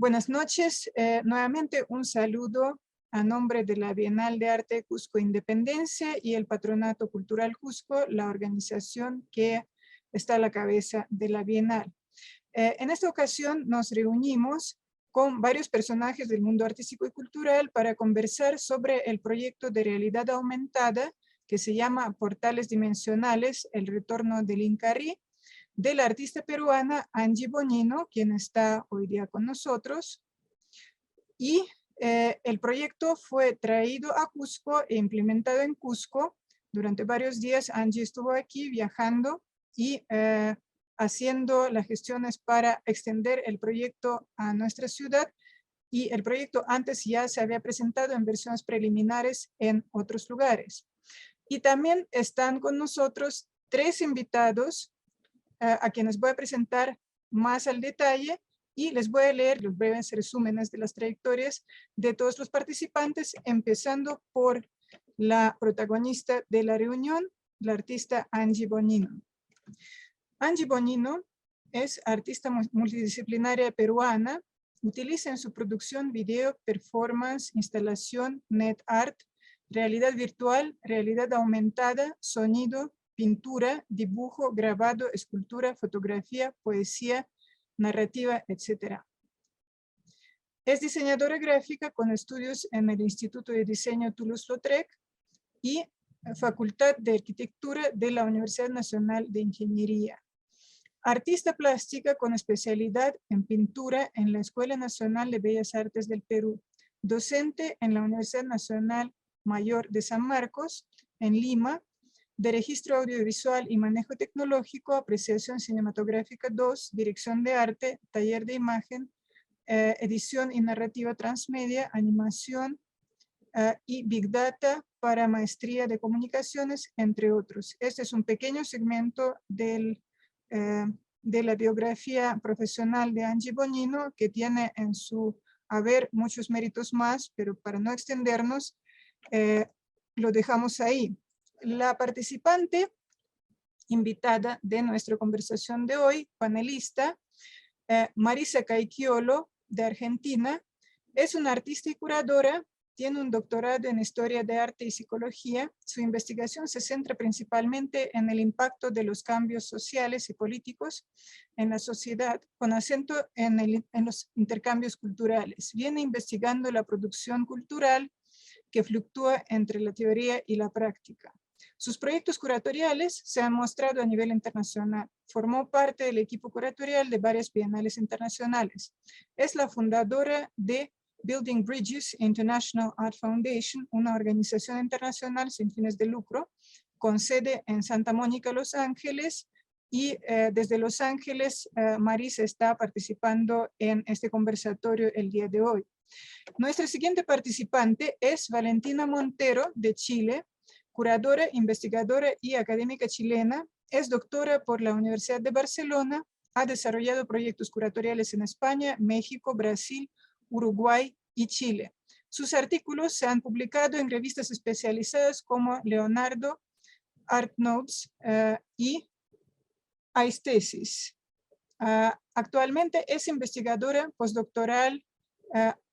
Buenas noches. Nuevamente un saludo a nombre de la Bienal de Arte Cusco Independencia y el Patronato Cultural Cusco, la organización que está a la cabeza de la Bienal. En esta ocasión nos reunimos con varios personajes del mundo artístico y cultural para conversar sobre el proyecto de realidad aumentada que se llama Portales Dimensionales, el retorno del Incarí, de la artista peruana Angie Bonino, quien está hoy día con nosotros. Y el proyecto fue traído a Cusco e implementado en Cusco. Durante varios días Angie estuvo aquí viajando y haciendo las gestiones para extender el proyecto a nuestra ciudad. Y el proyecto antes ya se había presentado en versiones preliminares en otros lugares. Y también están con nosotros 3 invitados a quienes voy a presentar más al detalle y les voy a leer los breves resúmenes de las trayectorias de todos los participantes, empezando por la protagonista de la reunión, la artista Angie Bonino. Angie Bonino es artista multidisciplinaria peruana, utiliza en su producción video, performance, instalación, net art, realidad virtual, realidad aumentada, sonido, pintura, dibujo, grabado, escultura, fotografía, poesía, narrativa, etc. Es diseñadora gráfica con estudios en el Instituto de Diseño Toulouse-Lautrec y Facultad de Arquitectura de la Universidad Nacional de Ingeniería. Artista plástica con especialidad en pintura en la Escuela Nacional de Bellas Artes del Perú. Docente en la Universidad Nacional Mayor de San Marcos, en Lima, de registro audiovisual y manejo tecnológico, apreciación cinematográfica 2, dirección de arte, taller de imagen, edición y narrativa transmedia, animación y Big Data para maestría de comunicaciones, entre otros. Este es un pequeño segmento de la biografía profesional de Angie Bonino, que tiene en su haber muchos méritos más, pero para no extendernos, lo dejamos ahí. La participante invitada de nuestra conversación de hoy, panelista, Marisa Caiquiolo, de Argentina, es una artista y curadora, tiene un doctorado en Historia de Arte y Psicología. Su investigación se centra principalmente en el impacto de los cambios sociales y políticos en la sociedad, con acento en los intercambios culturales. Viene investigando la producción cultural que fluctúa entre la teoría y la práctica. Sus proyectos curatoriales se han mostrado a nivel internacional. Formó parte del equipo curatorial de varias bienales internacionales. Es la fundadora de Building Bridges International Art Foundation, una organización internacional sin fines de lucro, con sede en Santa Mónica, Los Ángeles, y desde Los Ángeles, Marisa está participando en este conversatorio el día de hoy. Nuestra siguiente participante es Valentina Montero, de Chile, curadora, investigadora y académica chilena. Es doctora por la Universidad de Barcelona, ha desarrollado proyectos curatoriales en España, México, Brasil, Uruguay y Chile. Sus artículos se han publicado en revistas especializadas como Leonardo, Art Notes y Aesthesis. Actualmente es investigadora postdoctoral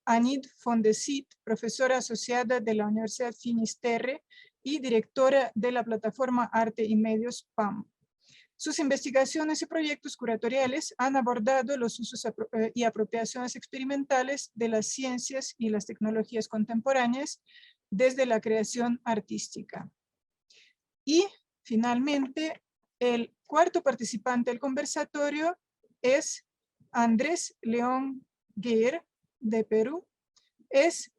Anit Fondesit, profesora asociada de la Universidad Finisterre y directora de la plataforma Arte y Medios PAM. Sus investigaciones y proyectos curatoriales han abordado los usos y apropiaciones experimentales de las ciencias y las tecnologías contemporáneas desde la creación artística. Y finalmente, el cuarto participante del conversatorio es Andrés León Guer, de Perú. Es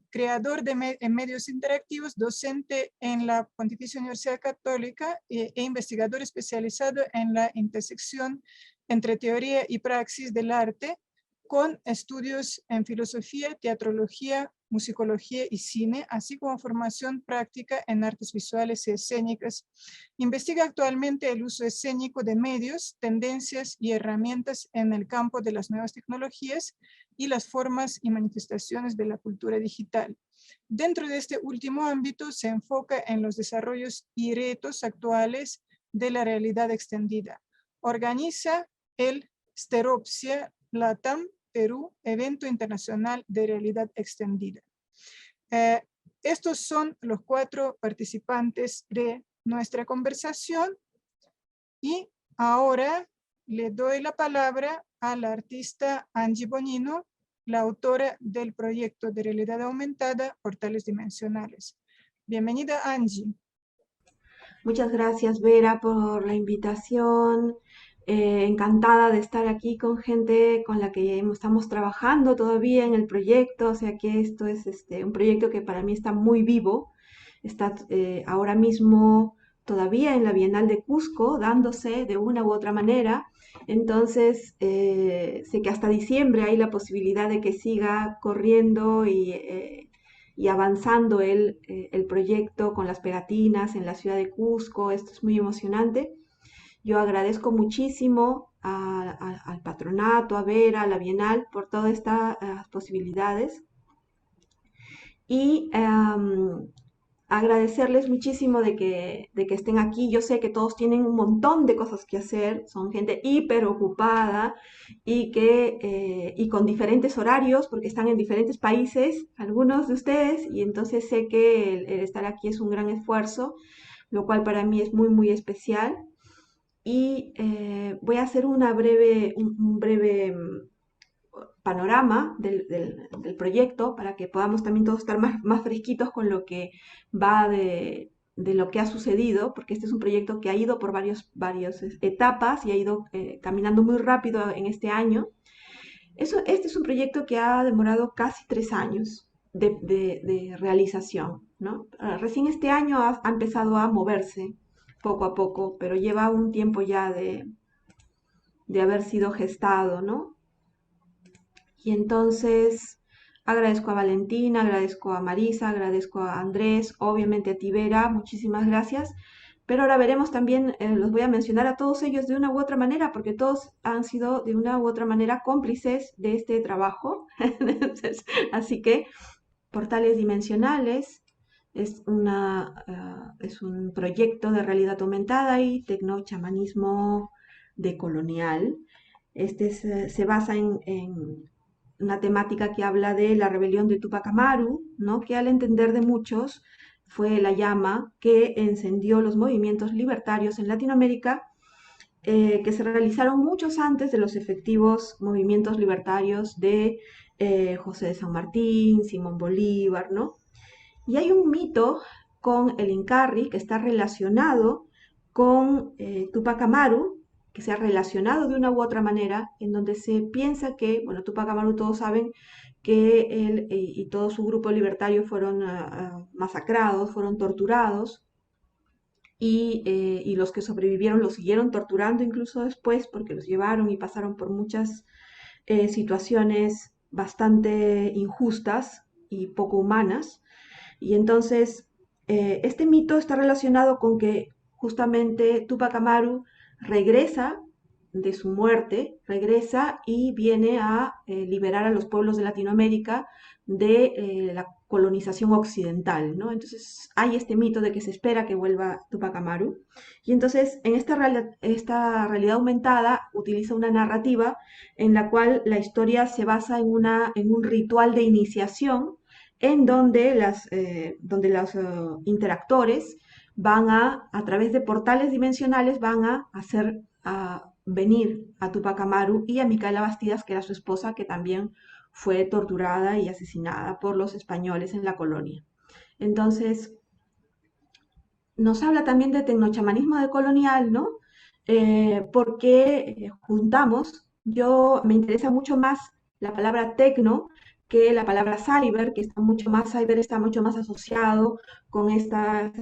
creador de medios interactivos, docente en la Pontificia Universidad Católica e investigador especializado en la intersección entre teoría y praxis del arte, con estudios en filosofía, teatrología, musicología y cine, así como formación práctica en artes visuales y escénicas. Investiga actualmente el uso escénico de medios, tendencias y herramientas en el campo de las nuevas tecnologías y las formas y manifestaciones de la cultura digital. Dentro de este último ámbito se enfoca en los desarrollos y retos actuales de la realidad extendida. Organiza el Steropsia LATAM, Perú, evento internacional de realidad extendida. Estos son los 4 participantes de nuestra conversación y ahora le doy la palabra a la artista Angie Bonino, la autora del proyecto de realidad aumentada Portales Dimensionales. Bienvenida, Angie. Muchas gracias, Vera, por la invitación. Encantada de estar aquí con gente con la que estamos trabajando todavía en el proyecto. O sea que esto es un proyecto que para mí está muy vivo. Está ahora mismo todavía en la Bienal de Cusco, dándose de una u otra manera. Entonces, sé que hasta diciembre hay la posibilidad de que siga corriendo y avanzando el proyecto con las pegatinas en la ciudad de Cusco. Esto es muy emocionante. Yo agradezco muchísimo al patronato, a Vera, a la Bienal, por todas estas posibilidades. Y agradecerles muchísimo de que estén aquí. Yo sé que todos tienen un montón de cosas que hacer, son gente hiper ocupada y con diferentes horarios, porque están en diferentes países, algunos de ustedes, y entonces sé que el estar aquí es un gran esfuerzo, lo cual para mí es muy, muy especial. Y voy a hacer un breve panorama del proyecto para que podamos también todos estar más fresquitos con lo que va de lo que ha sucedido, porque este es un proyecto que ha ido por varias etapas y ha ido caminando muy rápido en este año. Este es un proyecto que ha demorado casi 3 años de realización, ¿no? Recién este año ha empezado a moverse poco a poco, pero lleva un tiempo ya de haber sido gestado, ¿no? Y entonces agradezco a Valentina, agradezco a Marisa, agradezco a Andrés, obviamente a Tibera, muchísimas gracias. Pero ahora veremos también, los voy a mencionar a todos ellos de una u otra manera, porque todos han sido de una u otra manera cómplices de este trabajo. Así que Portales Dimensionales es un proyecto de realidad aumentada y tecnochamanismo decolonial. Se basa en una temática que habla de la rebelión de Tupac Amaru, ¿no? Que al entender de muchos fue la llama que encendió los movimientos libertarios en Latinoamérica, que se realizaron muchos antes de los efectivos movimientos libertarios de José de San Martín, Simón Bolívar, ¿no? Y hay un mito con el Incarri que está relacionado con Tupac Amaru, que se ha relacionado de una u otra manera, en donde se piensa que, bueno, Tupac Amaru todos saben que él y todo su grupo libertario fueron masacrados, fueron torturados, y los que sobrevivieron los siguieron torturando incluso después, porque los llevaron y pasaron por muchas situaciones bastante injustas y poco humanas. Y entonces, este mito está relacionado con que justamente Tupac Amaru regresa de su muerte, regresa y viene a liberar a los pueblos de Latinoamérica de la colonización occidental, ¿no? Entonces hay este mito de que se espera que vuelva Tupac Amaru. Y entonces en esta realidad aumentada utiliza una narrativa en la cual la historia se basa en un ritual de iniciación en donde los interactores van a través de portales dimensionales, van a hacer venir a Tupac Amaru y a Micaela Bastidas, que era su esposa, que también fue torturada y asesinada por los españoles en la colonia. Entonces, nos habla también de tecnochamanismo decolonial, ¿no? Porque juntamos, me interesa mucho más la palabra tecno que la palabra cyber, que cyber está mucho más asociado con estos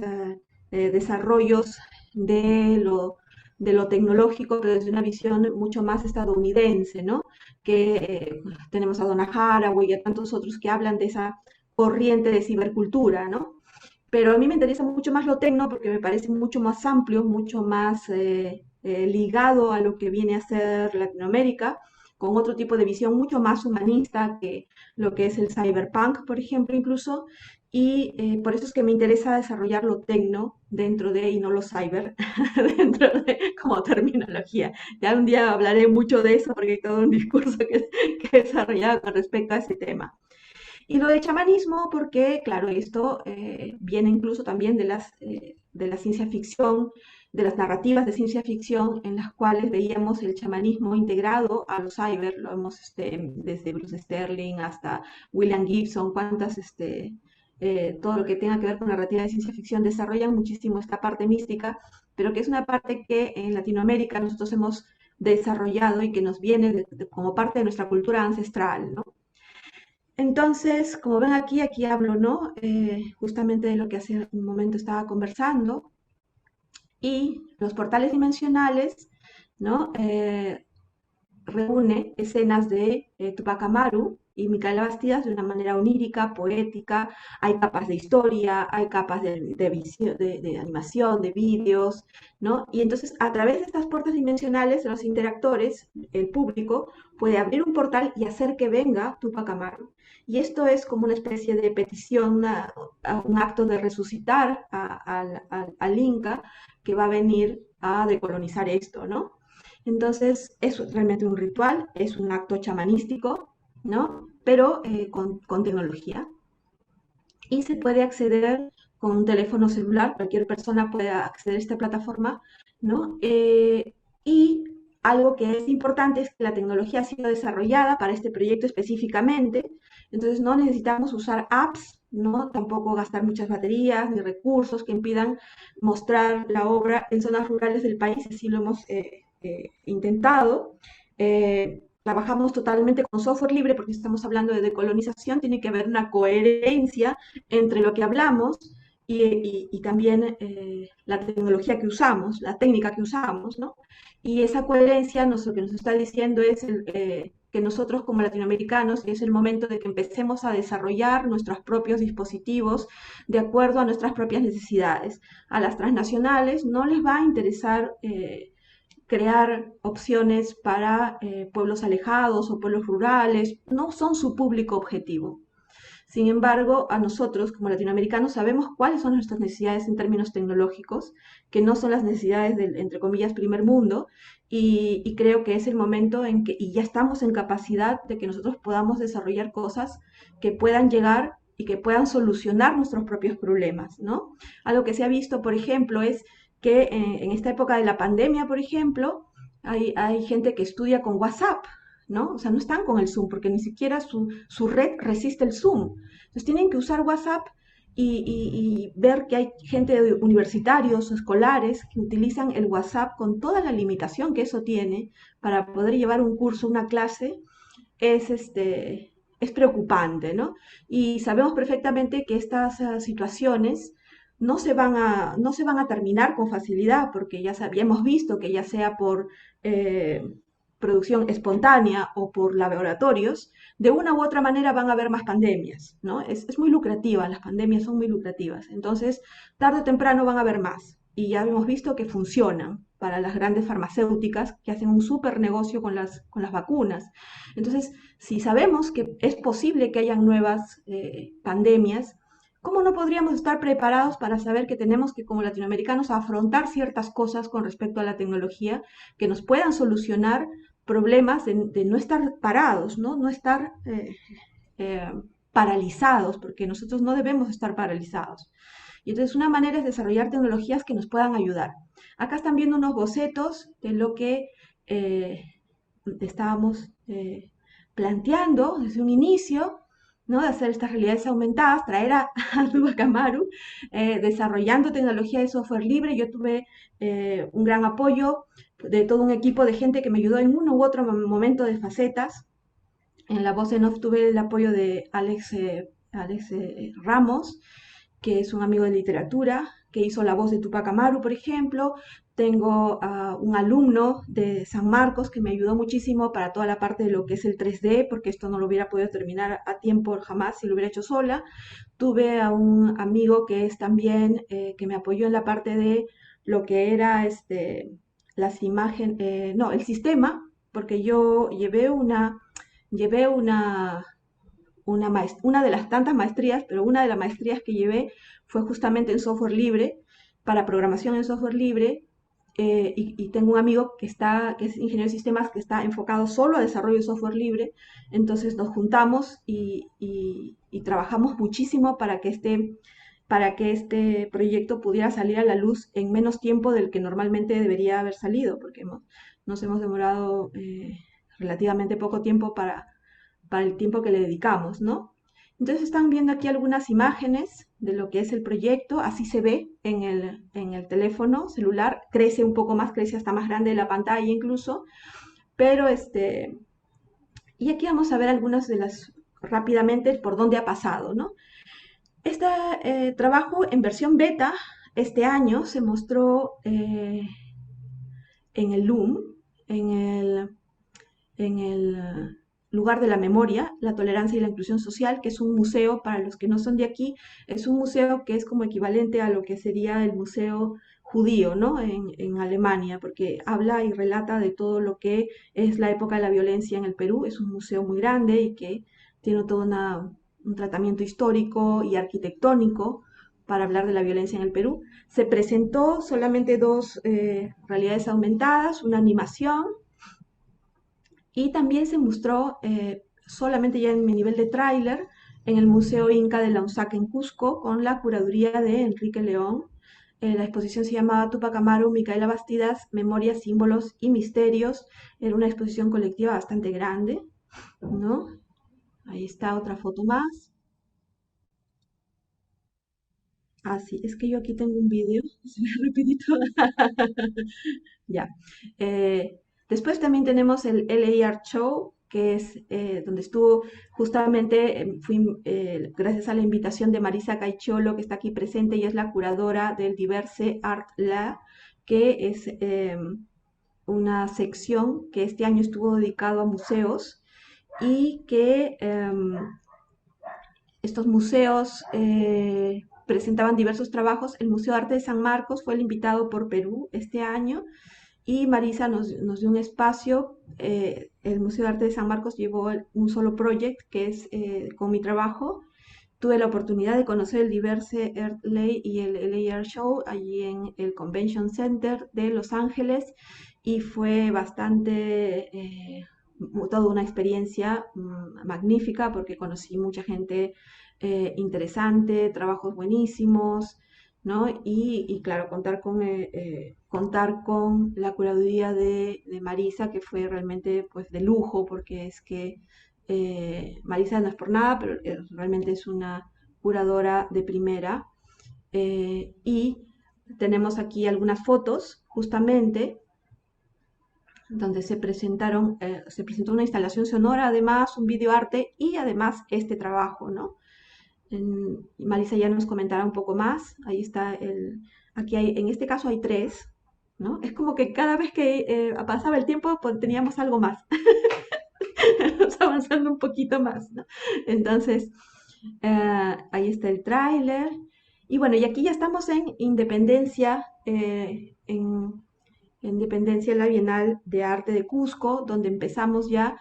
desarrollos de lo tecnológico, pero desde una visión mucho más estadounidense, ¿no? Que tenemos a Donna Haraway y a tantos otros que hablan de esa corriente de cibercultura, ¿no? Pero a mí me interesa mucho más lo tecno porque me parece mucho más amplio, mucho más ligado a lo que viene a ser Latinoamérica, con otro tipo de visión mucho más humanista que lo que es el cyberpunk, por ejemplo, incluso. Y por eso es que me interesa desarrollar lo tecno dentro de, y no los cyber, dentro de como terminología. Ya un día hablaré mucho de eso porque hay todo un discurso que he desarrollado con respecto a ese tema. Y lo de chamanismo, porque, claro, esto viene incluso también de la ciencia ficción, de las narrativas de ciencia ficción en las cuales veíamos el chamanismo integrado a los cyber, lo vemos desde Bruce Sterling hasta William Gibson, todo lo que tenga que ver con narrativa de ciencia ficción desarrollan muchísimo esta parte mística, pero que es una parte que en Latinoamérica nosotros hemos desarrollado y que nos viene como parte de nuestra cultura ancestral, ¿no? Entonces, como ven aquí, aquí hablo, ¿no? Justamente de lo que hace un momento estaba conversando. Y los portales dimensionales, ¿no? Reúne escenas de Tupac Amaru y Micaela Bastidas de una manera onírica, poética. Hay capas de historia, hay capas de animación, de vídeos, ¿no? Y entonces, a través de estas puertas dimensionales, los interactores, el público, puede abrir un portal y hacer que venga Tupac Amaru. Y esto es como una especie de petición, un acto de resucitar al Inca que va a venir a decolonizar esto, ¿no? Entonces, es realmente un ritual, es un acto chamanístico, ¿no? Pero con tecnología. Y se puede acceder con un teléfono celular, cualquier persona puede acceder a esta plataforma, ¿no? Y algo que es importante es que la tecnología ha sido desarrollada para este proyecto específicamente, entonces no necesitamos usar apps, ¿no? Tampoco gastar muchas baterías ni recursos que impidan mostrar la obra en zonas rurales del país, así lo hemos intentado. Trabajamos totalmente con software libre porque estamos hablando de decolonización, tiene que haber una coherencia entre lo que hablamos y también la tecnología que usamos, la técnica que usamos, ¿no? Y esa coherencia lo que nos está diciendo es que nosotros como latinoamericanos es el momento de que empecemos a desarrollar nuestros propios dispositivos de acuerdo a nuestras propias necesidades. A las transnacionales no les va a interesar crear opciones para pueblos alejados o pueblos rurales, no son su público objetivo. Sin embargo, a nosotros como latinoamericanos sabemos cuáles son nuestras necesidades en términos tecnológicos, que no son las necesidades del, entre comillas, primer mundo, y creo que es el momento en que, y ya estamos en capacidad de que nosotros podamos desarrollar cosas que puedan llegar y que puedan solucionar nuestros propios problemas, ¿no? Algo que se ha visto, por ejemplo, es que en esta época de la pandemia, por ejemplo, hay gente que estudia con WhatsApp, ¿no? O sea, no están con el Zoom porque ni siquiera su red resiste el Zoom. Entonces tienen que usar WhatsApp y ver que hay gente de universitarios o escolares que utilizan el WhatsApp con toda la limitación que eso tiene para poder llevar un curso, una clase, es, es preocupante, ¿no? Y sabemos perfectamente que estas situaciones no se van a terminar con facilidad, porque ya habíamos visto que ya sea por producción espontánea o por laboratorios, de una u otra manera van a haber más pandemias, ¿no? Es muy lucrativa, las pandemias son muy lucrativas, entonces tarde o temprano van a haber más. Y ya hemos visto que funcionan para las grandes farmacéuticas que hacen un súper negocio con las vacunas. Entonces, si sabemos que es posible que hayan nuevas pandemias, ¿cómo no podríamos estar preparados para saber que tenemos que, como latinoamericanos, afrontar ciertas cosas con respecto a la tecnología que nos puedan solucionar problemas de no estar parados, ¿no? No estar eh, paralizados, porque nosotros no debemos estar paralizados. Y entonces una manera es desarrollar tecnologías que nos puedan ayudar. Acá están viendo unos bocetos de lo que estábamos planteando desde un inicio, ¿no? De hacer estas realidades aumentadas, traer a Tupac Amaru, desarrollando tecnología de software libre. Yo tuve un gran apoyo de todo un equipo de gente que me ayudó en uno u otro momento de facetas. En la voz en off tuve el apoyo de Alex Ramos, que es un amigo de literatura, que hizo la voz de Tupac Amaru, por ejemplo. Tengo un alumno de San Marcos que me ayudó muchísimo para toda la parte de lo que es el 3D, porque esto no lo hubiera podido terminar a tiempo jamás si lo hubiera hecho sola. Tuve a un amigo que es también, que me apoyó en la parte de lo que era las imágenes, no, el sistema, porque yo llevé una de las tantas maestrías, pero una de las maestrías que llevé fue justamente en software libre para programación en software libre, y tengo un amigo que es ingeniero de sistemas, que está enfocado solo a desarrollo de software libre. Entonces nos juntamos y trabajamos muchísimo para que este proyecto pudiera salir a la luz en menos tiempo del que normalmente debería haber salido, porque nos hemos demorado relativamente poco tiempo para el tiempo que le dedicamos, ¿no? Entonces están viendo aquí algunas imágenes de lo que es el proyecto, así se ve en el teléfono celular, crece un poco más, crece hasta más grande la pantalla incluso, pero y aquí vamos a ver algunas de las, rápidamente, por dónde ha pasado, ¿no? Este trabajo en versión beta este año se mostró en el LUM, en en el lugar de la memoria, la tolerancia y la inclusión social, que es un museo, para los que no son de aquí, es un museo que es como equivalente a lo que sería el museo judío, ¿no? En Alemania, porque habla y relata de todo lo que es la época de la violencia en el Perú. Es un museo muy grande y que tiene todo un tratamiento histórico y arquitectónico para hablar de la violencia en el Perú. Se presentó solamente dos realidades aumentadas, una animación, y también se mostró solamente ya en mi nivel de tráiler en el Museo Inca de la UNSAC en Cusco con la curaduría de Enrique León. La exposición se llamaba Tupac Amaru, Micaela Bastidas, Memorias, Símbolos y Misterios. Era una exposición colectiva bastante grande, ¿no? Ahí está otra foto más. Ah, sí, es que yo aquí tengo un vídeo, rapidito. Ya. Eh, Después también tenemos el LA Art Show, que es donde estuvo justamente, gracias a la invitación de Marisa Caicholo, que está aquí presente, y es la curadora del Diverse Art Lab, que es una sección que este año estuvo dedicado a museos y que estos museos presentaban diversos trabajos. El Museo de Arte de San Marcos fue el invitado por Perú este año y Marisa nos dio un espacio. El Museo de Arte de San Marcos llevó un solo proyecto que es con mi trabajo. Tuve la oportunidad de conocer el Diverse Art Lay y el LA Art Show allí en el Convention Center de Los Ángeles y fue bastante, toda una experiencia magnífica porque conocí mucha gente interesante, trabajos buenísimos, ¿no? Y claro, contar con la curaduría de Marisa, que fue realmente pues de lujo, porque es que Marisa no es por nada, pero realmente es una curadora de primera. Y tenemos aquí algunas fotos, justamente, donde se presentó una instalación sonora, además un videoarte y además este trabajo, ¿no? Marisa ya nos comentará un poco más. Ahí está aquí hay, en este caso hay tres, ¿no? Es como que cada vez que pasaba el tiempo, pues teníamos algo más. Vamos avanzando un poquito más, ¿no? Entonces, ahí está el tráiler. Y bueno, y aquí ya estamos en Independencia, en Independencia, la Bienal de Arte de Cusco, donde empezamos ya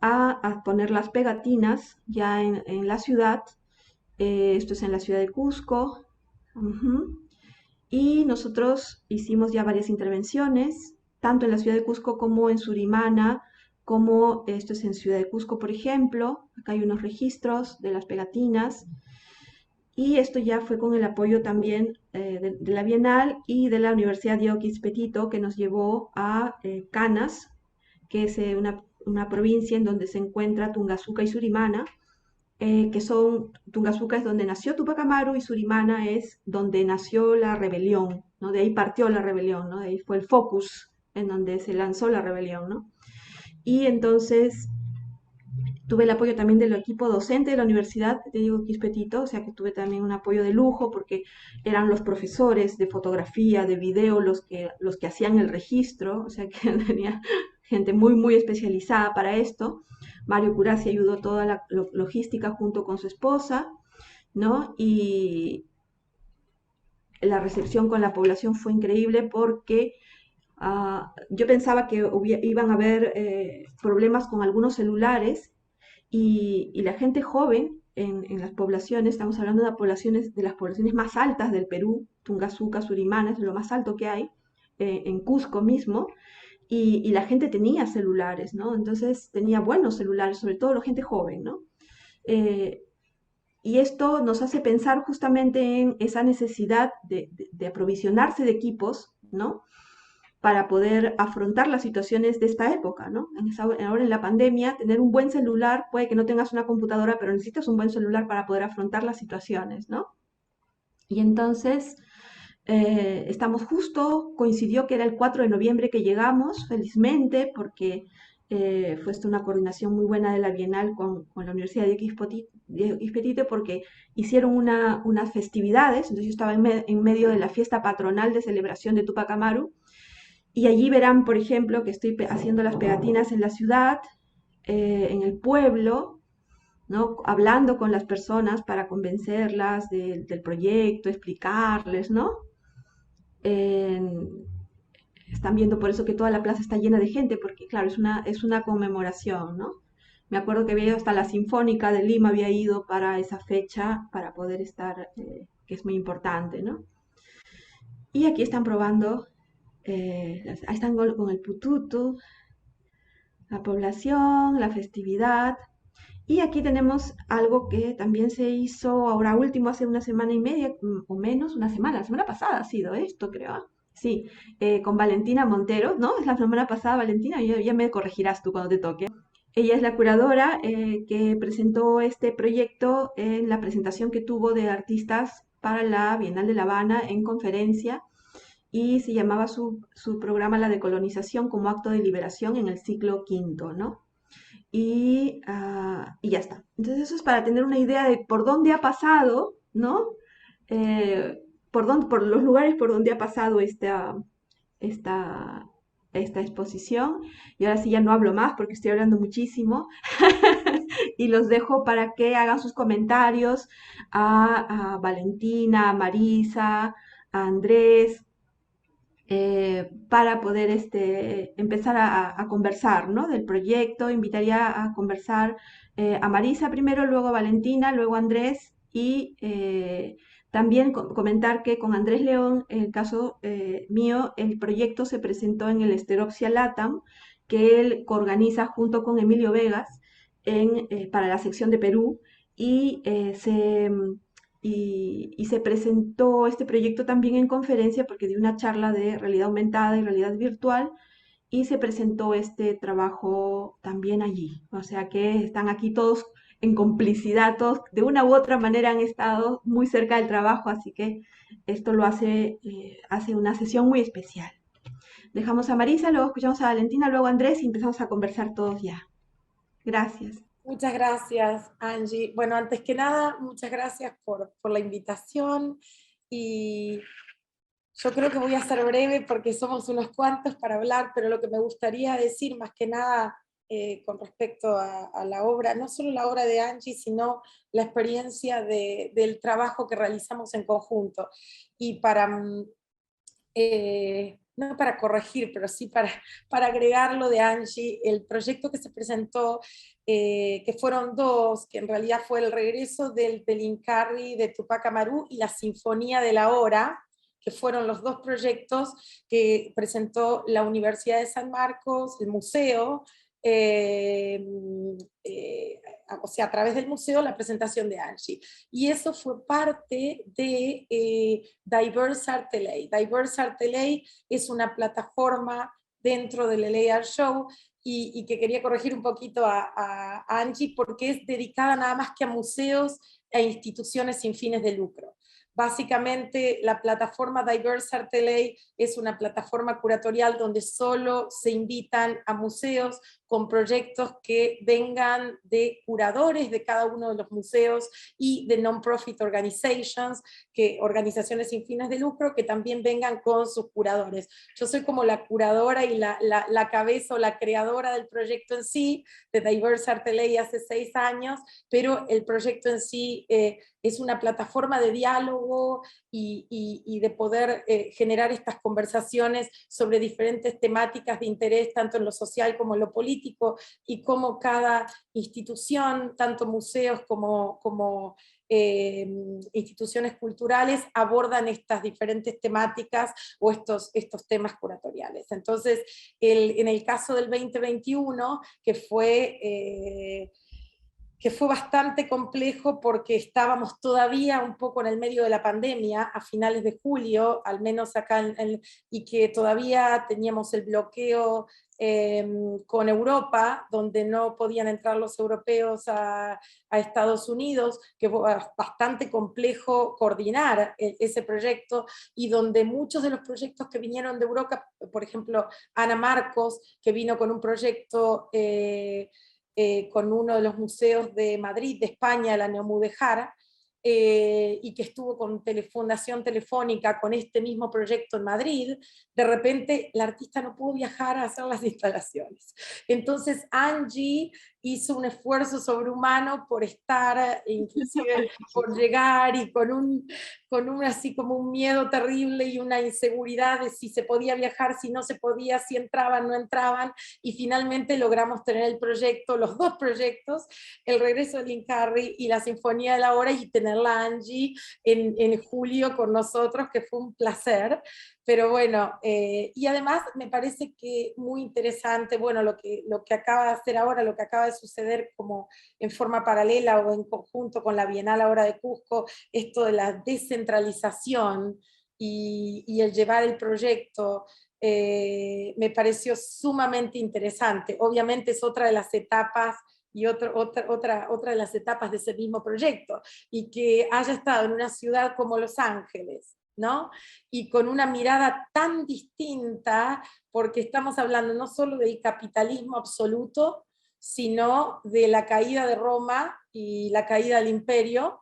a poner las pegatinas ya en la ciudad. Esto es en la ciudad de Cusco. Ujú. Y nosotros hicimos ya varias intervenciones, tanto en la ciudad de Cusco como en Surimana, como esto es en Ciudad de Cusco, por ejemplo. Acá hay unos registros de las pegatinas. Y esto ya fue con el apoyo también de la Bienal y de la Universidad Diego Petito, que nos llevó a Canas, que es una provincia en donde se encuentra Tungazuca y Surimana, que son, Tungazuca es donde nació Tupac Amaru y Surimana es donde nació la rebelión, ¿no? De ahí partió la rebelión, ¿no? De ahí fue el focus en donde se lanzó la rebelión, ¿no? Y entonces tuve el apoyo también del equipo docente de la Universidad de Diego Quispe-Tito, o sea que tuve también un apoyo de lujo porque eran los profesores de fotografía, de video, los que hacían el registro, o sea que tenía gente muy, muy especializada para esto. Mario Curasi ayudó toda la logística junto con su esposa, ¿no? Y la recepción con la población fue increíble porque yo pensaba que iban a haber problemas con algunos celulares y la gente joven en las poblaciones, estamos hablando de las poblaciones más altas del Perú, Tungazuca, Surimana, es lo más alto que hay, en Cusco mismo, y la gente tenía celulares, ¿no? Entonces tenía buenos celulares, sobre todo la gente joven, ¿no? Eh, y esto nos hace pensar justamente en esa necesidad de aprovisionarse de equipos, ¿no? Para poder afrontar las situaciones de esta época, ¿no? Ahora en la pandemia, tener un buen celular, puede que no tengas una computadora, pero necesitas un buen celular para poder afrontar las situaciones, ¿no? Y entonces, estamos justo, coincidió que era el 4 de noviembre que llegamos, felizmente, porque fue esto una coordinación muy buena de la Bienal con la Universidad de Ixpetite, porque hicieron unas festividades, entonces yo estaba en medio de la fiesta patronal de celebración de Tupac Amaru, y allí verán, por ejemplo, que estoy haciendo las pegatinas en la ciudad, en el pueblo, ¿no? Hablando con las personas para convencerlas del proyecto, explicarles, ¿no? En- Están viendo por eso que toda la plaza está llena de gente, porque claro, es una conmemoración, ¿no? Me acuerdo que había ido hasta la Sinfónica de Lima, había ido para esa fecha, para poder estar, que es muy importante, ¿no? Y aquí están probando, ahí están con el pututu, la población, la festividad. Y aquí tenemos algo que también se hizo ahora último, hace una semana y media o menos, una semana, la semana pasada ha sido esto, creo. ¿Ah? Sí, con Valentina Montero, ¿no? Es la semana pasada, Valentina, ya me corregirás tú cuando te toque. Ella es la curadora que presentó este proyecto en la presentación que tuvo de artistas para la Bienal de La Habana en conferencia y se llamaba su programa La decolonización como acto de liberación en el siglo V, ¿no? Y ya está. Entonces eso es para tener una idea de por dónde ha pasado, ¿no? Por los lugares por donde ha pasado esta, esta exposición. Y ahora sí ya no hablo más porque estoy hablando muchísimo. Y los dejo para que hagan sus comentarios a Valentina, a Marisa, a Andrés, para poder empezar a conversar, ¿no? Del proyecto. Invitaría a conversar a Marisa primero, luego a Valentina, luego a Andrés y también comentar que con Andrés León, en el caso mío, el proyecto se presentó en el Esteroxia Latam, que él organiza junto con Emilio Vegas para la sección de Perú y y se presentó este proyecto también en conferencia porque dio una charla de realidad aumentada y realidad virtual y se presentó este trabajo también allí. O sea que están aquí todos en complicidad, todos de una u otra manera han estado muy cerca del trabajo, así que esto lo hace una sesión muy especial. Dejamos a Marisa, luego escuchamos a Valentina, luego a Andrés y empezamos a conversar todos ya. Gracias. Muchas gracias, Angie. Bueno, antes que nada, muchas gracias por la invitación y yo creo que voy a ser breve porque somos unos cuantos para hablar, pero lo que me gustaría decir más que nada con respecto a la obra, no solo la obra de Angie, sino la experiencia del trabajo que realizamos en conjunto. Y no para corregir, pero sí para agregar lo de Angie, el proyecto que se presentó, que fueron dos, que en realidad fue el regreso del Pelincarri de Tupac Amaru y la Sinfonía de la Hora, que fueron los dos proyectos que presentó la Universidad de San Marcos, el museo, eh, eh, o sea, a través del museo, la presentación de Angie. Y eso fue parte de Diverse Art LA. Diverse Art LA es una plataforma dentro del LA Art Show y que quería corregir un poquito a Angie porque es dedicada nada más que a museos e instituciones sin fines de lucro. Básicamente, la plataforma Diverse Art LA es una plataforma curatorial donde solo se invitan a museos con proyectos que vengan de curadores de cada uno de los museos y de non-profit organizations, organizaciones sin fines de lucro, que también vengan con sus curadores. Yo soy como la curadora y la cabeza o la creadora del proyecto en sí, de Diverse Art LA hace 6 años, pero el proyecto en sí es una plataforma de diálogo y de poder generar estas conversaciones sobre diferentes temáticas de interés, tanto en lo social como en lo político, político, y cómo cada institución, tanto museos como instituciones culturales, abordan estas diferentes temáticas o estos temas curatoriales. Entonces, en el caso del 2021, que fue bastante complejo porque estábamos todavía un poco en el medio de la pandemia, a finales de julio, al menos acá, y que todavía teníamos el bloqueo con Europa, donde no podían entrar los europeos a Estados Unidos, que fue bastante complejo coordinar ese proyecto, y donde muchos de los proyectos que vinieron de Europa, por ejemplo, Ana Marcos, que vino con un proyecto con uno de los museos de Madrid, de España, la Neomudéjar, y que estuvo con Fundación Telefónica con este mismo proyecto en Madrid, de repente la artista no pudo viajar a hacer las instalaciones. Entonces Angie hizo un esfuerzo sobrehumano por estar, inclusive por llegar, y con un así como un miedo terrible y una inseguridad de si se podía viajar, si no se podía, si entraban, no entraban, y finalmente logramos tener el proyecto, los dos proyectos, el regreso de Lincarri y la Sinfonía de la Hora, y tenerla Angie en julio con nosotros, que fue un placer. Pero bueno, y además me parece que muy interesante, bueno, lo que acaba de hacer ahora, lo que acaba de suceder como en forma paralela o en conjunto con la Bienal ahora de Cusco, esto de la descentralización y el llevar el proyecto, me pareció sumamente interesante. Obviamente es otra de las etapas y otra de las etapas de ese mismo proyecto, y que haya estado en una ciudad como Los Ángeles, ¿no? Y con una mirada tan distinta, porque estamos hablando no solo del capitalismo absoluto, sino de la caída de Roma y la caída del imperio,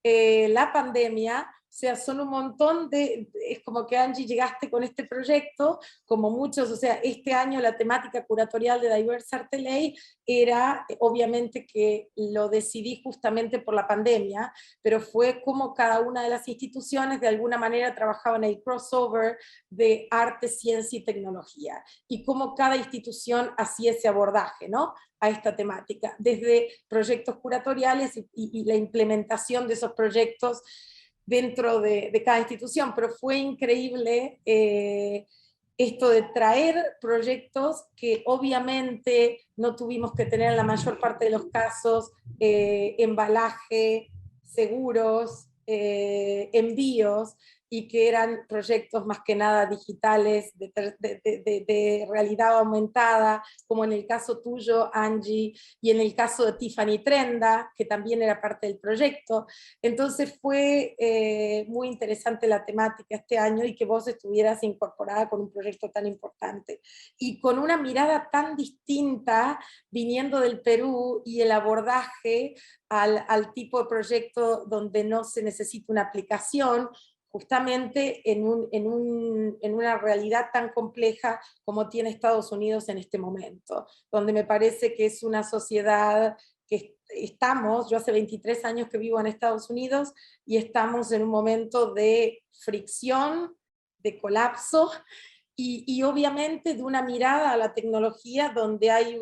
la pandemia. O sea, son un montón es como que Angie llegaste con este proyecto, como muchos, o sea, este año la temática curatorial de Diverse Arte Ley era, obviamente que lo decidí justamente por la pandemia, pero fue como cada una de las instituciones de alguna manera trabajaban en el crossover de arte, ciencia y tecnología, y cómo cada institución hacía ese abordaje, ¿no?, a esta temática, desde proyectos curatoriales y la implementación de esos proyectos dentro de cada institución. Pero fue increíble esto de traer proyectos que obviamente no tuvimos que tener en la mayor parte de los casos embalaje, seguros, envíos, y que eran proyectos más que nada digitales, de realidad aumentada, como en el caso tuyo, Angie, y en el caso de Tiffany Trenda, que también era parte del proyecto. Entonces fue muy interesante la temática este año, y que vos estuvieras incorporada con un proyecto tan importante, y con una mirada tan distinta, viniendo del Perú, y el abordaje al tipo de proyecto donde no se necesita una aplicación, justamente en una realidad tan compleja como tiene Estados Unidos en este momento, donde me parece que es una sociedad que yo hace 23 años que vivo en Estados Unidos, y estamos en un momento de fricción, de colapso, y obviamente de una mirada a la tecnología donde hay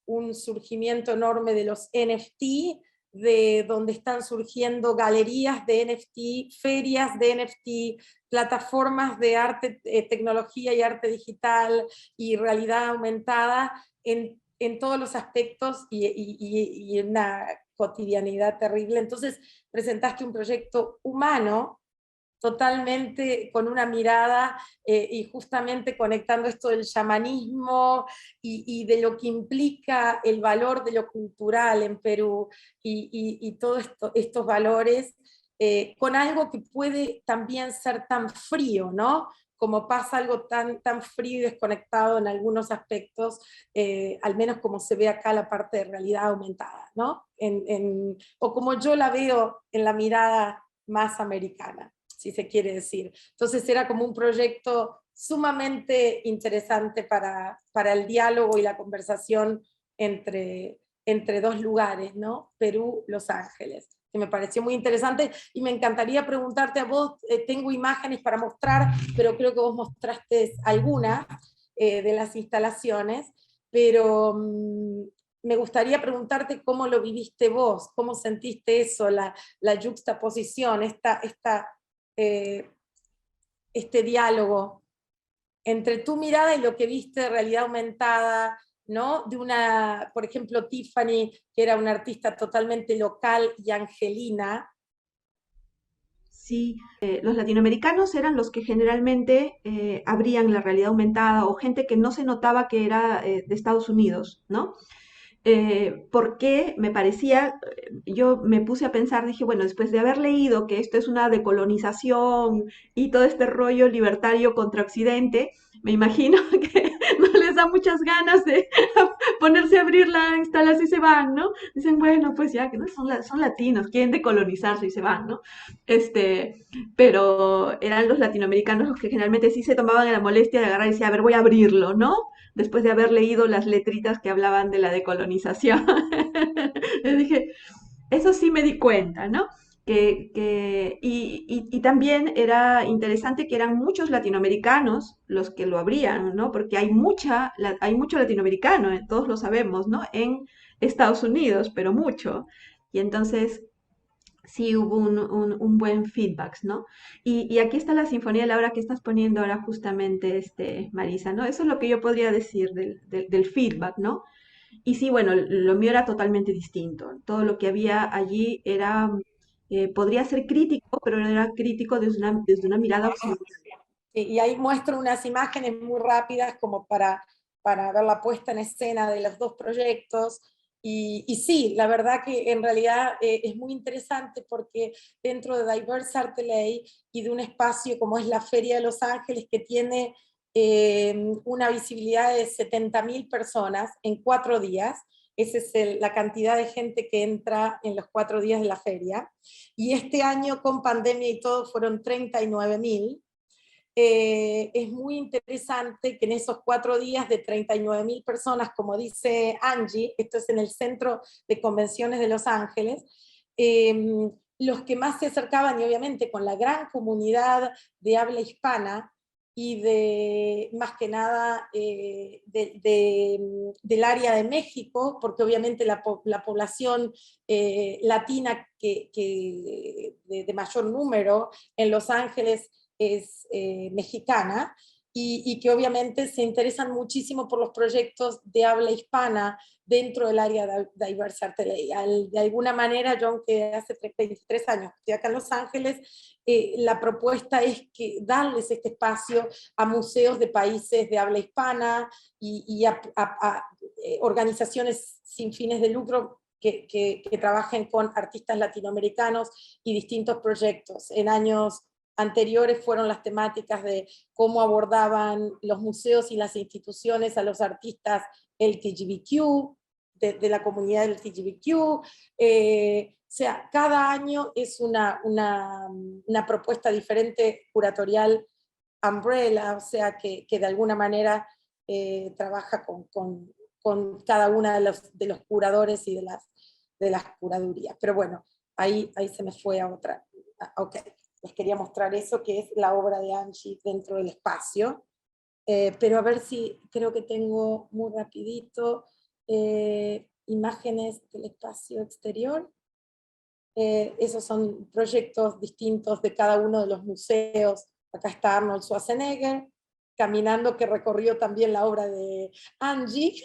un surgimiento enorme de los NFT, de donde están surgiendo galerías de NFT, ferias de NFT, plataformas de arte, tecnología y arte digital y realidad aumentada en todos los aspectos, y en una cotidianidad terrible. Entonces presentaste un proyecto humano, totalmente con una mirada, y justamente conectando esto del chamanismo y de lo que implica el valor de lo cultural en Perú, y todos estos valores, con algo que puede también ser tan frío, ¿no?, como pasa algo tan frío y desconectado en algunos aspectos, al menos como se ve acá la parte de realidad aumentada, ¿no?, o como yo la veo en la mirada más americana, si se quiere decir. Entonces era como un proyecto sumamente interesante para el diálogo y la conversación entre dos lugares, ¿no? Perú, Los Ángeles, que me pareció muy interesante, y me encantaría preguntarte a vos, tengo imágenes para mostrar, pero creo que vos mostraste algunas de las instalaciones, pero me gustaría preguntarte cómo lo viviste vos, cómo sentiste eso, la yuxtaposición, este diálogo entre tu mirada y lo que viste de realidad aumentada, ¿no? De una, por ejemplo, Tiffany, que era una artista totalmente local y angelina. Sí, los latinoamericanos eran los que generalmente abrían la realidad aumentada, o gente que no se notaba que era de Estados Unidos, ¿no? Porque me parecía, yo me puse a pensar, dije, bueno, después de haber leído que esto es una decolonización y todo este rollo libertario contra Occidente, me imagino que no les da muchas ganas de ponerse a abrir la instalación y se van, ¿no? Dicen, bueno, pues ya, que no son latinos, quieren decolonizarse y se van, ¿no? Pero eran los latinoamericanos los que generalmente sí se tomaban la molestia de agarrar y decir, a ver, voy a abrirlo, ¿no? Después de haber leído las letritas que hablaban de la decolonización. Le dije, eso sí me di cuenta, ¿no? Y también era interesante que eran muchos latinoamericanos los que lo abrían, ¿no? Porque hay mucho latinoamericano, todos lo sabemos, ¿no? En Estados Unidos, pero mucho. Y entonces sí hubo un buen feedback, ¿no? Y aquí está la Sinfonía de la Hora que estás poniendo ahora justamente, Marisa, ¿no? Eso es lo que yo podría decir del feedback, ¿no? Y sí, bueno, lo mío era totalmente distinto. Todo lo que había allí era, podría ser crítico, pero no era crítico desde una mirada occidental. Y ahí muestro unas imágenes muy rápidas como para ver la puesta en escena de los dos proyectos. Y sí, la verdad que en realidad es muy interesante porque dentro de Diverse Art LA y de un espacio como es la Feria de Los Ángeles, que tiene una visibilidad de 70.000 personas en 4 días, esa es la cantidad de gente que entra en los 4 días de la feria, y este año con pandemia y todo fueron 39.000. Es muy interesante que en esos 4 días de 39.000 personas, como dice Angie, esto es en el Centro de Convenciones de Los Ángeles, los que más se acercaban, y obviamente con la gran comunidad de habla hispana, y de más que nada del área de México, porque obviamente la población latina de mayor número en Los Ángeles es mexicana, y que obviamente se interesan muchísimo por los proyectos de habla hispana dentro del área de Diverse Art LA. De alguna manera, yo aunque hace 23 años estoy acá en Los Ángeles, la propuesta es que darles este espacio a museos de países de habla hispana y a organizaciones sin fines de lucro que trabajen con artistas latinoamericanos y distintos proyectos. En años anteriores fueron las temáticas de cómo abordaban los museos y las instituciones a los artistas LGBTQ, de la comunidad LGBTQ. O sea, cada año es una propuesta diferente curatorial umbrella, o sea, que de alguna manera trabaja con cada una de los curadores y de las curadurías. Pero bueno, ahí se me fue a otra. Ok, les quería mostrar eso, que es la obra de Angie dentro del espacio. Pero a ver si, creo que tengo muy rapidito imágenes del espacio exterior. Esos son proyectos distintos de cada uno de los museos. Acá está Arnold Schwarzenegger, caminando, que recorrió también la obra de Angie.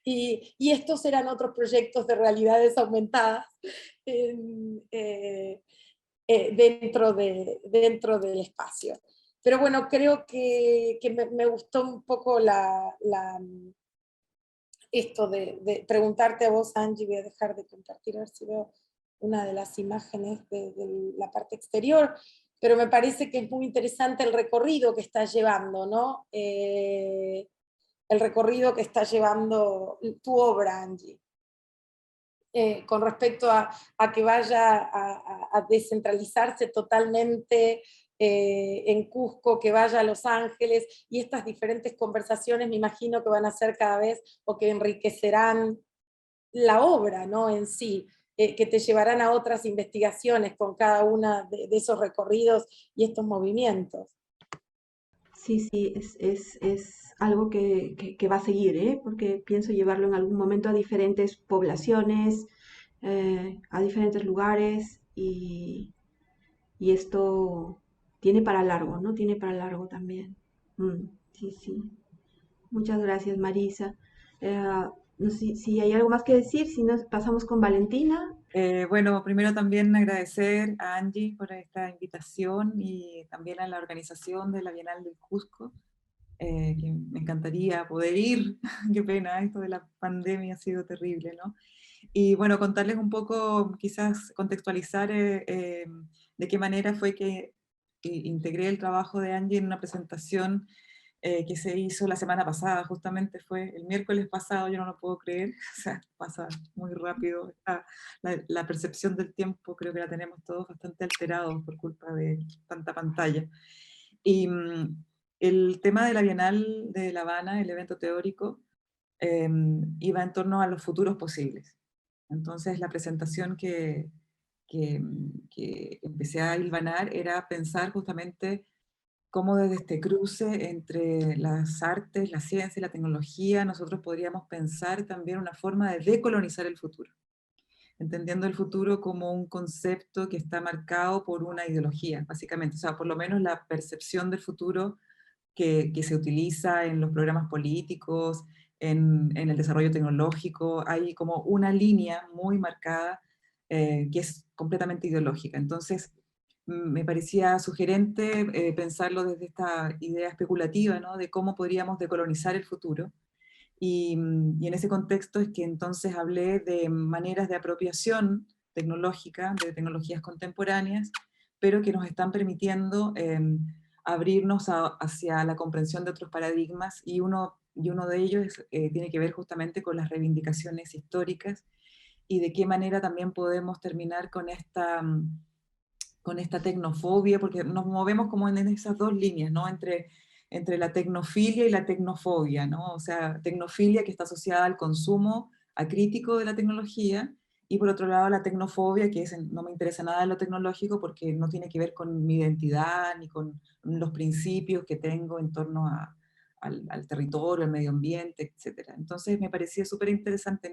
Y estos eran otros proyectos de realidades aumentadas dentro del espacio. Pero bueno, creo que me gustó un poco esto de preguntarte a vos, Angie. Voy a dejar de compartir, a ver si veo una de las imágenes de la parte exterior, pero me parece que es muy interesante el recorrido que está llevando, ¿no? El recorrido que está llevando tu obra, Angie. Con respecto a que vaya a descentralizarse totalmente en Cusco, que vaya a Los Ángeles, y estas diferentes conversaciones me imagino que van a ser cada vez, o que enriquecerán la obra, ¿no? En sí, que te llevarán a otras investigaciones con cada una de esos recorridos y estos movimientos. Sí, sí, es algo que va a seguir, ¿eh? Porque pienso llevarlo en algún momento a diferentes poblaciones, a diferentes lugares y esto tiene para largo, ¿no? Tiene para largo también. Sí, sí. Muchas gracias, Marisa. Eh, no sé si hay algo más que decir, si nos pasamos con Valentina. Bueno, primero también agradecer a Angie por esta invitación y también a la organización de la Bienal del Cusco, que me encantaría poder ir. Qué pena, esto de la pandemia ha sido terrible, ¿no? Y bueno, contarles un poco, quizás contextualizar de qué manera fue que integré el trabajo de Angie en una presentación que se hizo la semana pasada, justamente fue el miércoles pasado, yo no lo puedo creer, o sea, pasa muy rápido, la percepción del tiempo creo que la tenemos todos bastante alterados por culpa de tanta pantalla. Y el tema de la Bienal de La Habana, el evento teórico, iba en torno a los futuros posibles. Entonces la presentación que empecé a hilvanar era pensar justamente cómo desde este cruce entre las artes, la ciencia y la tecnología, nosotros podríamos pensar también una forma de decolonizar el futuro, entendiendo el futuro como un concepto que está marcado por una ideología, básicamente, o sea, por lo menos la percepción del futuro que se utiliza en los programas políticos, en el desarrollo tecnológico, hay como una línea muy marcada que es completamente ideológica. Entonces, me parecía sugerente pensarlo desde esta idea especulativa, ¿no? De cómo podríamos decolonizar el futuro. Y en ese contexto es que entonces hablé de maneras de apropiación tecnológica, de tecnologías contemporáneas, pero que nos están permitiendo abrirnos hacia la comprensión de otros paradigmas, y uno de ellos tiene que ver justamente con las reivindicaciones históricas y de qué manera también podemos terminar con esta tecnofobia, porque nos movemos como en esas dos líneas, ¿no? Entre la tecnofilia y la tecnofobia, ¿no? O sea, tecnofilia que está asociada al consumo acrítico de la tecnología, y por otro lado la tecnofobia, que es, no me interesa nada de lo tecnológico porque no tiene que ver con mi identidad ni con los principios que tengo en torno al territorio, al medio ambiente, etc. Entonces me parecía súper interesante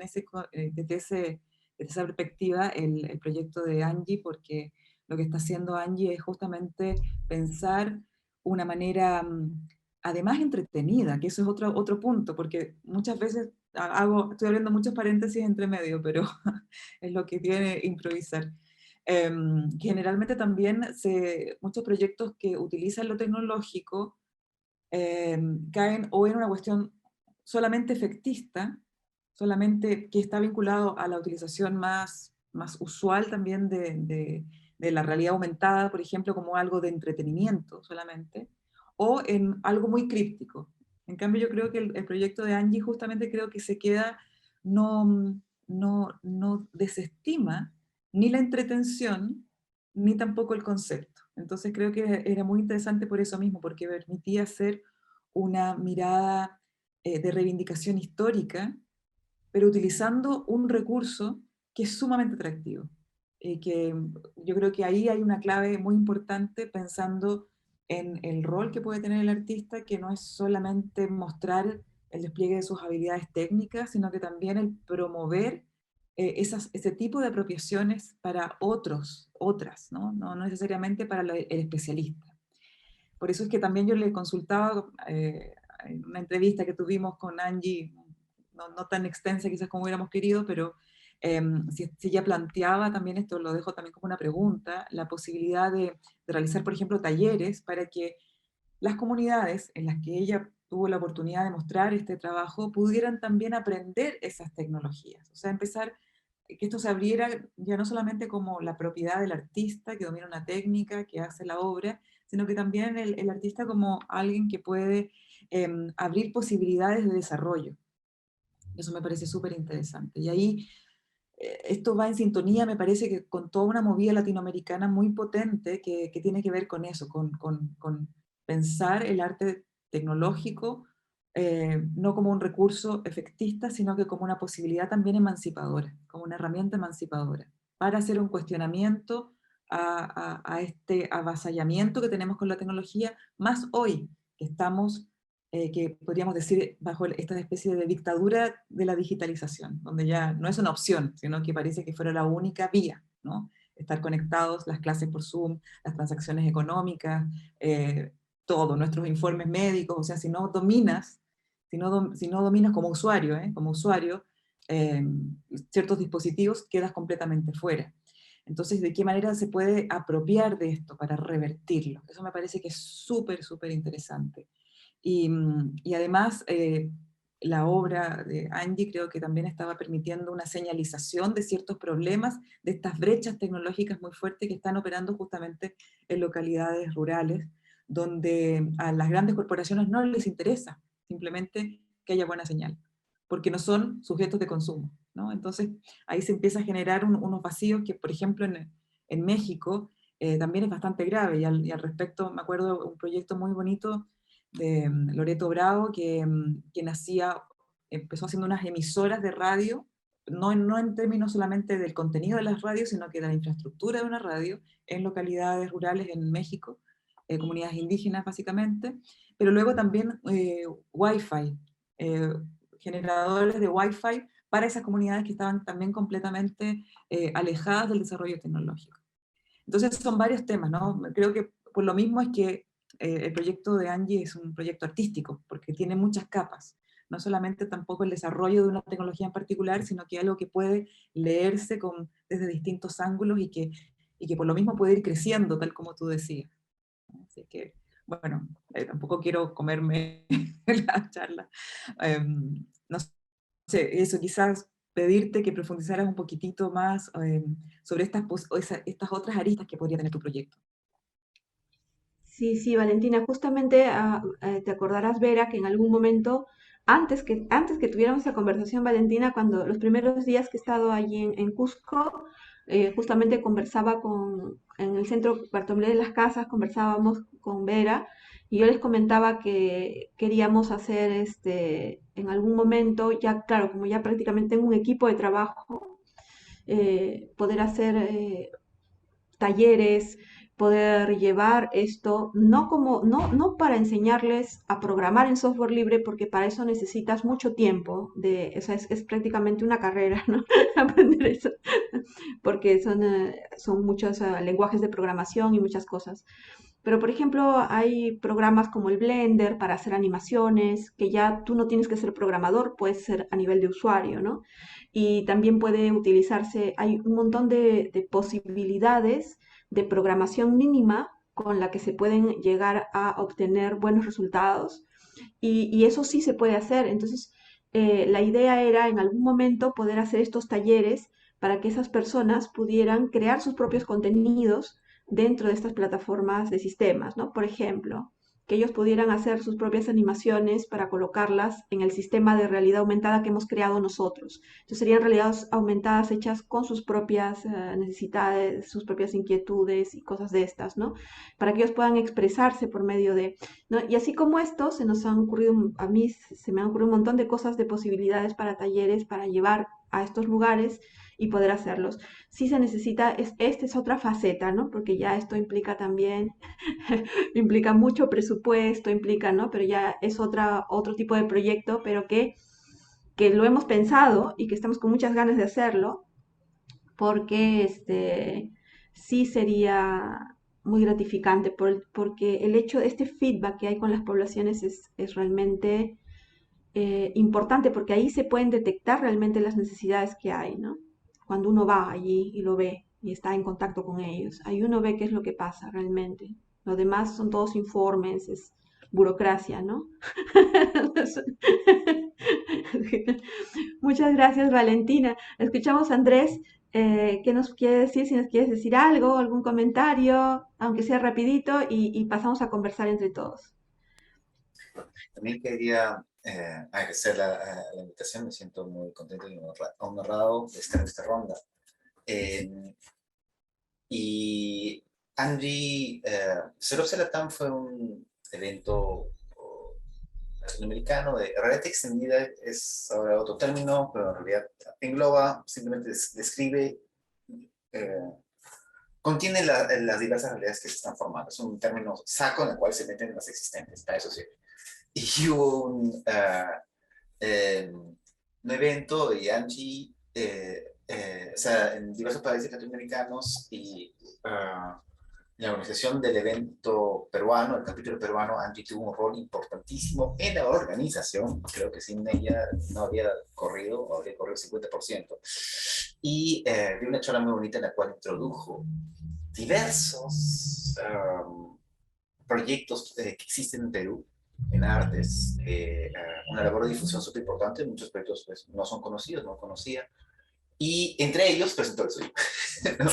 desde esa perspectiva el proyecto de Angie, porque lo que está haciendo Angie es justamente pensar una manera, además entretenida, que eso es otro punto, porque muchas veces estoy abriendo muchos paréntesis entre medio, pero es lo que tiene improvisar. Generalmente también muchos proyectos que utilizan lo tecnológico caen o en una cuestión solamente efectista, solamente que está vinculado a la utilización más usual también de la realidad aumentada, por ejemplo, como algo de entretenimiento solamente, o en algo muy críptico. En cambio, yo creo que el proyecto de Angie justamente creo que se queda, no desestima ni la entretención, ni tampoco el concepto. Entonces creo que era muy interesante por eso mismo, porque permitía hacer una mirada de reivindicación histórica, pero utilizando un recurso que es sumamente atractivo. Que yo creo que ahí hay una clave muy importante pensando en el rol que puede tener el artista, que no es solamente mostrar el despliegue de sus habilidades técnicas, sino que también el promover ese tipo de apropiaciones para otras, ¿no? No necesariamente para el especialista. Por eso es que también yo le consultaba en una entrevista que tuvimos con Angie, no tan extensa quizás como hubiéramos querido, pero si ella planteaba también esto, lo dejo también como una pregunta, la posibilidad de realizar, por ejemplo, talleres para que las comunidades en las que ella tuvo la oportunidad de mostrar este trabajo pudieran también aprender esas tecnologías. O sea, empezar, que esto se abriera ya no solamente como la propiedad del artista que domina una técnica, que hace la obra, sino que también el artista como alguien que puede abrir posibilidades de desarrollo. Eso me parece súper interesante. Y ahí esto va en sintonía, me parece, que con toda una movida latinoamericana muy potente que tiene que ver con eso, con pensar el arte tecnológico no como un recurso efectista, sino que como una posibilidad también emancipadora, como una herramienta emancipadora, para hacer un cuestionamiento a este avasallamiento que tenemos con la tecnología, más hoy, que estamos, que podríamos decir, bajo esta especie de dictadura de la digitalización, donde ya no es una opción, sino que parece que fuera la única vía, ¿no? Estar conectados, las clases por Zoom, las transacciones económicas, todo, nuestros informes médicos, o sea, si no dominas, si no dominas como usuario, ciertos dispositivos, quedas completamente fuera. Entonces, ¿de qué manera se puede apropiar de esto para revertirlo? Eso me parece que es súper, súper interesante. Y además, la obra de Angie creo que también estaba permitiendo una señalización de ciertos problemas, de estas brechas tecnológicas muy fuertes que están operando justamente en localidades rurales, donde a las grandes corporaciones no les interesa simplemente que haya buena señal, porque no son sujetos de consumo, ¿no? Entonces ahí se empieza a generar unos vacíos que, por ejemplo, en México también es bastante grave, y al respecto me acuerdo de un proyecto muy bonito de Loreto Bravo, que empezó haciendo unas emisoras de radio, no en términos solamente del contenido de las radios, sino que de la infraestructura de una radio en localidades rurales en México, comunidades indígenas básicamente, pero luego también Wi-Fi, generadores de Wi-Fi para esas comunidades que estaban también completamente alejadas del desarrollo tecnológico. Entonces son varios temas, ¿no? Creo que por lo mismo es que el proyecto de Angie es un proyecto artístico, porque tiene muchas capas. No solamente tampoco el desarrollo de una tecnología en particular, sino que algo que puede leerse desde distintos ángulos y que por lo mismo puede ir creciendo, tal como tú decías. Así que, bueno, tampoco quiero comerme la charla. No sé, eso quizás pedirte que profundizaras un poquitito más sobre estas otras aristas que podría tener tu proyecto. Sí, sí, Valentina, justamente te acordarás, Vera, que en algún momento, antes que tuviéramos esa conversación, Valentina, cuando los primeros días que he estado allí en Cusco, justamente conversaba en el centro Bartolomé de las Casas, conversábamos con Vera, y yo les comentaba que queríamos hacer en algún momento, ya claro, como ya prácticamente tengo un equipo de trabajo, poder hacer talleres, poder llevar esto, no para enseñarles a programar en software libre, porque para eso necesitas mucho tiempo, o sea, es prácticamente una carrera, ¿no? Aprender eso, porque son muchos lenguajes de programación y muchas cosas. Pero, por ejemplo, hay programas como el Blender para hacer animaciones, que ya tú no tienes que ser programador, puedes ser a nivel de usuario, ¿no? Y también puede utilizarse, hay un montón de posibilidades de programación mínima con la que se pueden llegar a obtener buenos resultados. Y eso sí se puede hacer. Entonces, la idea era en algún momento poder hacer estos talleres para que esas personas pudieran crear sus propios contenidos dentro de estas plataformas de sistemas, ¿no? Por ejemplo, que ellos pudieran hacer sus propias animaciones para colocarlas en el sistema de realidad aumentada que hemos creado nosotros. Entonces serían realidades aumentadas hechas con sus propias necesidades, sus propias inquietudes y cosas de estas, ¿no? Para que ellos puedan expresarse por medio de, ¿no? Y así como esto, a mí se me han ocurrido un montón de cosas, de posibilidades para talleres, para llevar a estos lugares y poder hacerlos. Sí se necesita, esta es otra faceta, ¿no? Porque ya esto implica también, implica mucho presupuesto, implica, ¿no? Pero ya es otro tipo de proyecto, pero que lo hemos pensado y que estamos con muchas ganas de hacerlo, porque sí sería muy gratificante, porque el hecho de este feedback que hay con las poblaciones es realmente importante, porque ahí se pueden detectar realmente las necesidades que hay, ¿no? Cuando uno va allí y lo ve y está en contacto con ellos, ahí uno ve qué es lo que pasa realmente. Lo demás son todos informes, es burocracia, ¿no? Muchas gracias, Valentina. Escuchamos a Andrés. ¿Qué nos quiere decir? Si nos quieres decir algo, algún comentario, aunque sea rapidito, y pasamos a conversar entre todos. También quería agradecer la invitación, me siento muy contento y honrado de estar en esta ronda. Y Angie, Cerebose Latam fue un evento latinoamericano de realidad extendida, es ahora otro término, pero en realidad engloba, simplemente describe contiene las diversas realidades que se están formando. Es un término saco en el cual se meten las existentes, para eso sirve. Y hubo un evento de Angie, o sea, en diversos países latinoamericanos, y la organización del evento peruano, el capítulo peruano, Angie tuvo un rol importantísimo en la organización. Creo que sin ella no habría corrido, o habría corrido 50%. Y dio una charla muy bonita en la cual introdujo diversos proyectos que existen en Perú, en artes, una labor de difusión súper importante. Muchos proyectos pues, no son conocidos, no conocía. Y entre ellos presentó el suyo. ¿No?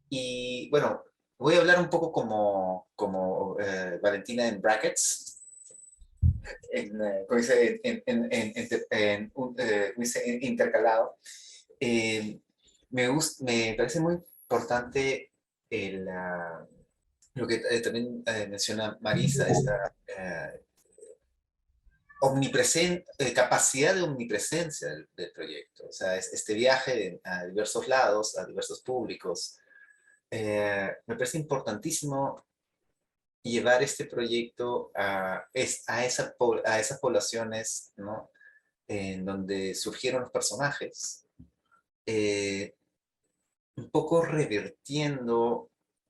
Y bueno, voy a hablar un poco como Valentina en brackets, intercalado. Me parece muy importante lo que también menciona Marisa, esta capacidad de omnipresencia del proyecto. O sea, este viaje a diversos lados, a diversos públicos. Me parece importantísimo llevar este proyecto a esas poblaciones, ¿no? En donde surgieron los personajes, un poco revirtiendo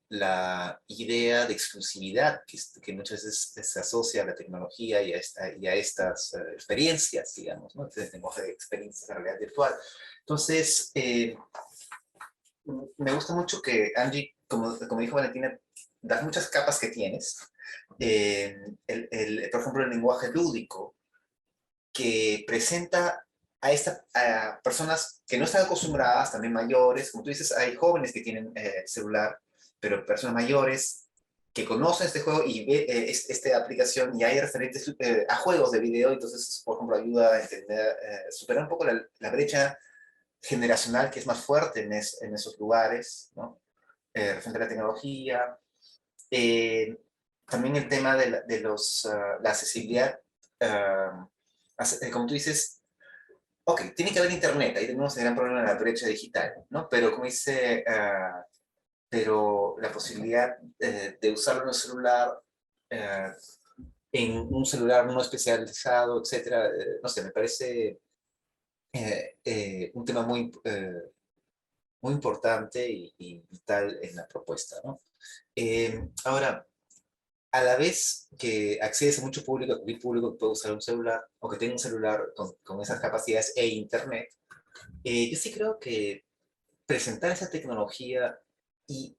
la idea de exclusividad que muchas veces se asocia a la tecnología y a estas experiencias, digamos, ¿no? Este lenguaje de experiencias de realidad virtual. Entonces, me gusta mucho que Angie, como dijo Valentina, das muchas capas que tienes. Por ejemplo, el lenguaje lúdico, que presenta a personas que no están acostumbradas, también mayores. Como tú dices, hay jóvenes que tienen celular, pero personas mayores que conocen este juego y ven esta aplicación, y hay referentes a juegos de video. Entonces, por ejemplo, ayuda a entender, superar un poco la brecha generacional que es más fuerte en esos lugares, ¿no? Referente a la tecnología. También el tema de la accesibilidad, como tú dices, ok, tiene que haber internet, ahí tenemos el gran problema de la brecha digital, ¿no? Pero como dice, pero la posibilidad de usarlo en un celular, no especializado, etcétera, no sé, me parece un tema muy importante y vital en la propuesta, ¿no? Ahora, a la vez que accedes a mucho público que puede usar un celular, o que tenga un celular con esas capacidades e internet, yo sí creo que presentar esa tecnología y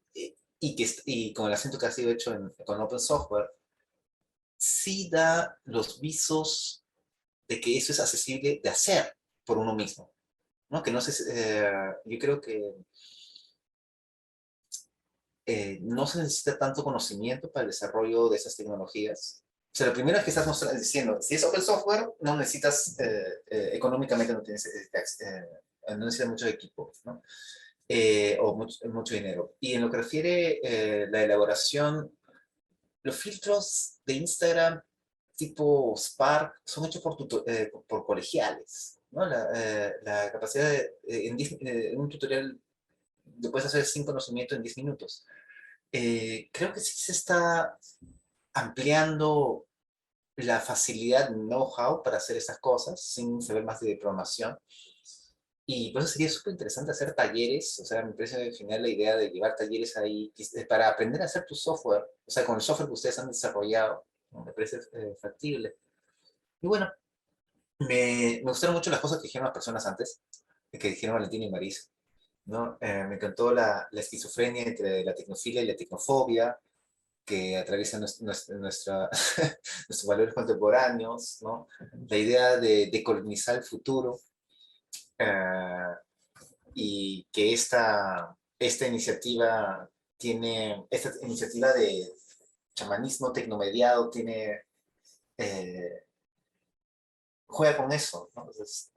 con el acento que ha sido hecho con Open Software, sí da los visos de que eso es accesible de hacer por uno mismo, ¿no? Que no sé, yo creo que no se necesita tanto conocimiento para el desarrollo de esas tecnologías. O sea, lo primero es que estás diciendo, si es open software, no necesitas, económicamente no necesitas mucho equipo, ¿no? O mucho dinero. Y en lo que refiere la elaboración, los filtros de Instagram tipo Spark son hechos por colegiales, ¿no? La capacidad en un tutorial lo puedes hacer sin conocimiento en 10 minutos. Creo que sí se está ampliando la facilidad, know-how para hacer esas cosas sin saber más de programación. Y por eso sería súper interesante hacer talleres. O sea, me parece genial la idea de llevar talleres ahí para aprender a hacer tu software, o sea, con el software que ustedes han desarrollado, ¿no? Me parece factible. Y bueno, me gustaron mucho las cosas que dijeron las personas antes, que dijeron Valentina y Marisa, ¿no? Me encantó la esquizofrenia entre la tecnofilia y la tecnofobia, que atraviesa nuestros valores contemporáneos, ¿no? La idea de colonizar el futuro, eh, y que esta iniciativa de chamanismo tecnomediado juega con eso, ¿no? Entonces,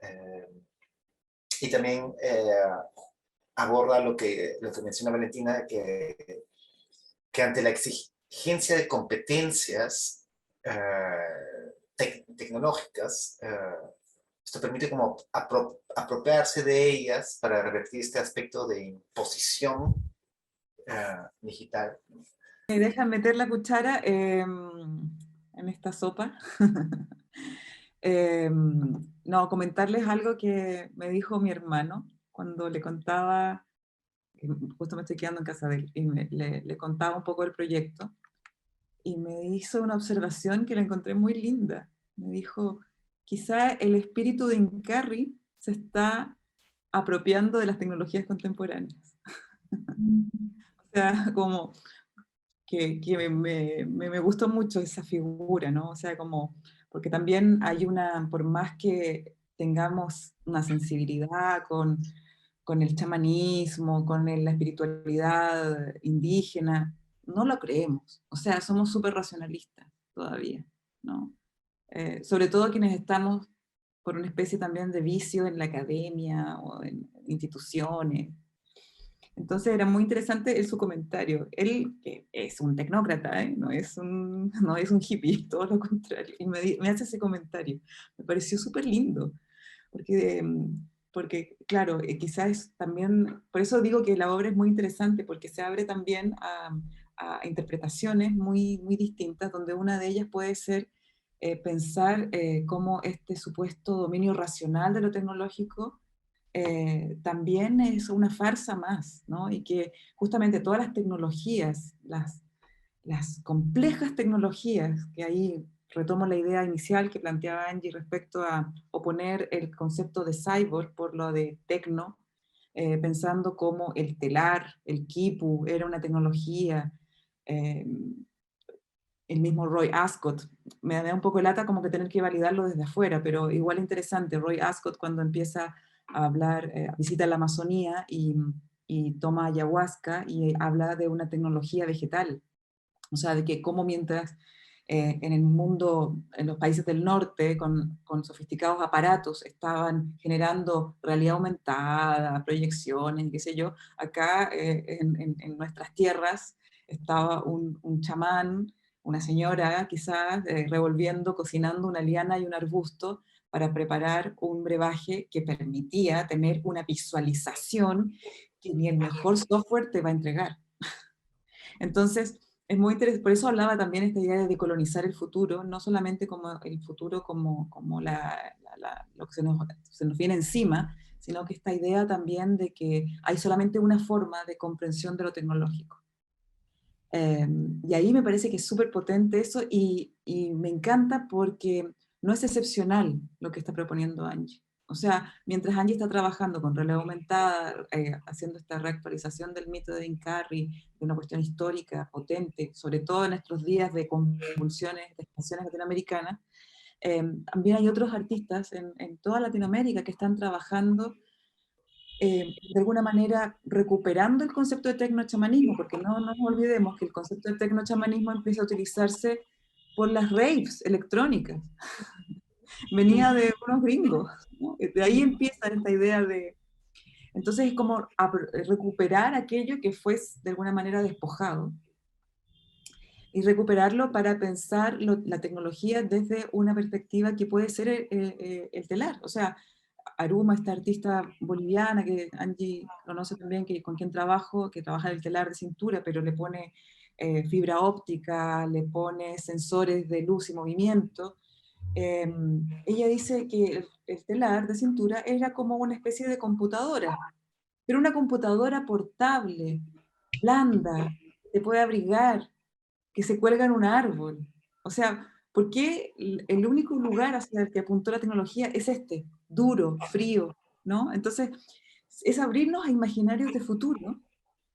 y también aborda lo que menciona Valentina, que ante la exigencia de competencias tecnológicas, Esto permite como apropiarse de ellas para revertir este aspecto de imposición digital. ¿Me dejan meter la cuchara en esta sopa? No, comentarles algo que me dijo mi hermano cuando le contaba, que justo me estoy quedando en casa de él, y le contaba un poco el proyecto, y me hizo una observación que la encontré muy linda. Me dijo, quizá el espíritu de Incarri se está apropiando de las tecnologías contemporáneas. O sea, como que me gustó mucho esa figura, ¿no? O sea, como, porque también hay una, por más que tengamos una sensibilidad con el chamanismo, con la espiritualidad indígena, no lo creemos. O sea, somos súper racionalistas todavía, ¿no? Sobre todo quienes estamos por una especie también de vicio en la academia o en instituciones. Entonces era muy interesante su comentario. Él, que es un tecnócrata, ¿eh? No es un hippie, todo lo contrario. Y me hace ese comentario. Me pareció súper lindo, porque, porque claro, quizás también, por eso digo que la obra es muy interesante, porque se abre también a interpretaciones muy distintas, donde una de ellas puede ser pensar cómo este supuesto dominio racional de lo tecnológico también es una farsa más, ¿no? Y que justamente todas las tecnologías, las complejas tecnologías, que ahí retomo la idea inicial que planteaba Angie respecto a oponer el concepto de cyborg por lo de tecno, pensando como el telar, el quipu, era una tecnología, eh, el mismo Roy Ascott, me da un poco de lata como que tener que validarlo desde afuera, pero igual interesante, Roy Ascott cuando empieza a hablar, visita la Amazonía y toma ayahuasca y habla de una tecnología vegetal, o sea, de que como mientras en el mundo, en los países del norte, con sofisticados aparatos, estaban generando realidad aumentada, proyecciones, qué sé yo, acá en nuestras tierras estaba un chamán, una señora quizás, revolviendo, cocinando una liana y un arbusto para preparar un brebaje que permitía tener una visualización que ni el mejor software te va a entregar. Entonces, es muy interesante, por eso hablaba también esta idea de decolonizar el futuro, no solamente como el futuro como lo que se nos viene encima, sino que esta idea también de que hay solamente una forma de comprensión de lo tecnológico. Y ahí me parece que es súper potente eso y me encanta porque no es excepcional lo que está proponiendo Angie. O sea, mientras Angie está trabajando con realidad aumentada, haciendo esta reactualización del mito de Incarri, de una cuestión histórica potente, sobre todo en estos días de convulsiones, de expansiones latinoamericanas, también hay otros artistas en toda Latinoamérica que están trabajando de alguna manera recuperando el concepto de tecnochamanismo, porque no nos olvidemos que el concepto de tecnochamanismo empieza a utilizarse por las raves electrónicas. Venía de unos gringos, ¿no? De ahí empieza esta idea de... Entonces es como recuperar aquello que fue de alguna manera despojado y recuperarlo para pensar la tecnología desde una perspectiva que puede ser el telar. O sea, Aruma, esta artista boliviana que Angie conoce también, con quien trabajo, que trabaja en el telar de cintura, pero le pone fibra óptica, le pone sensores de luz y movimiento. Ella dice que el telar de cintura era como una especie de computadora, pero una computadora portable, blanda, que te puede abrigar, que se cuelga en un árbol. O sea, ¿por qué el único lugar hacia el que apuntó la tecnología es este, duro, frío, ¿no? Entonces, es abrirnos a imaginarios de futuro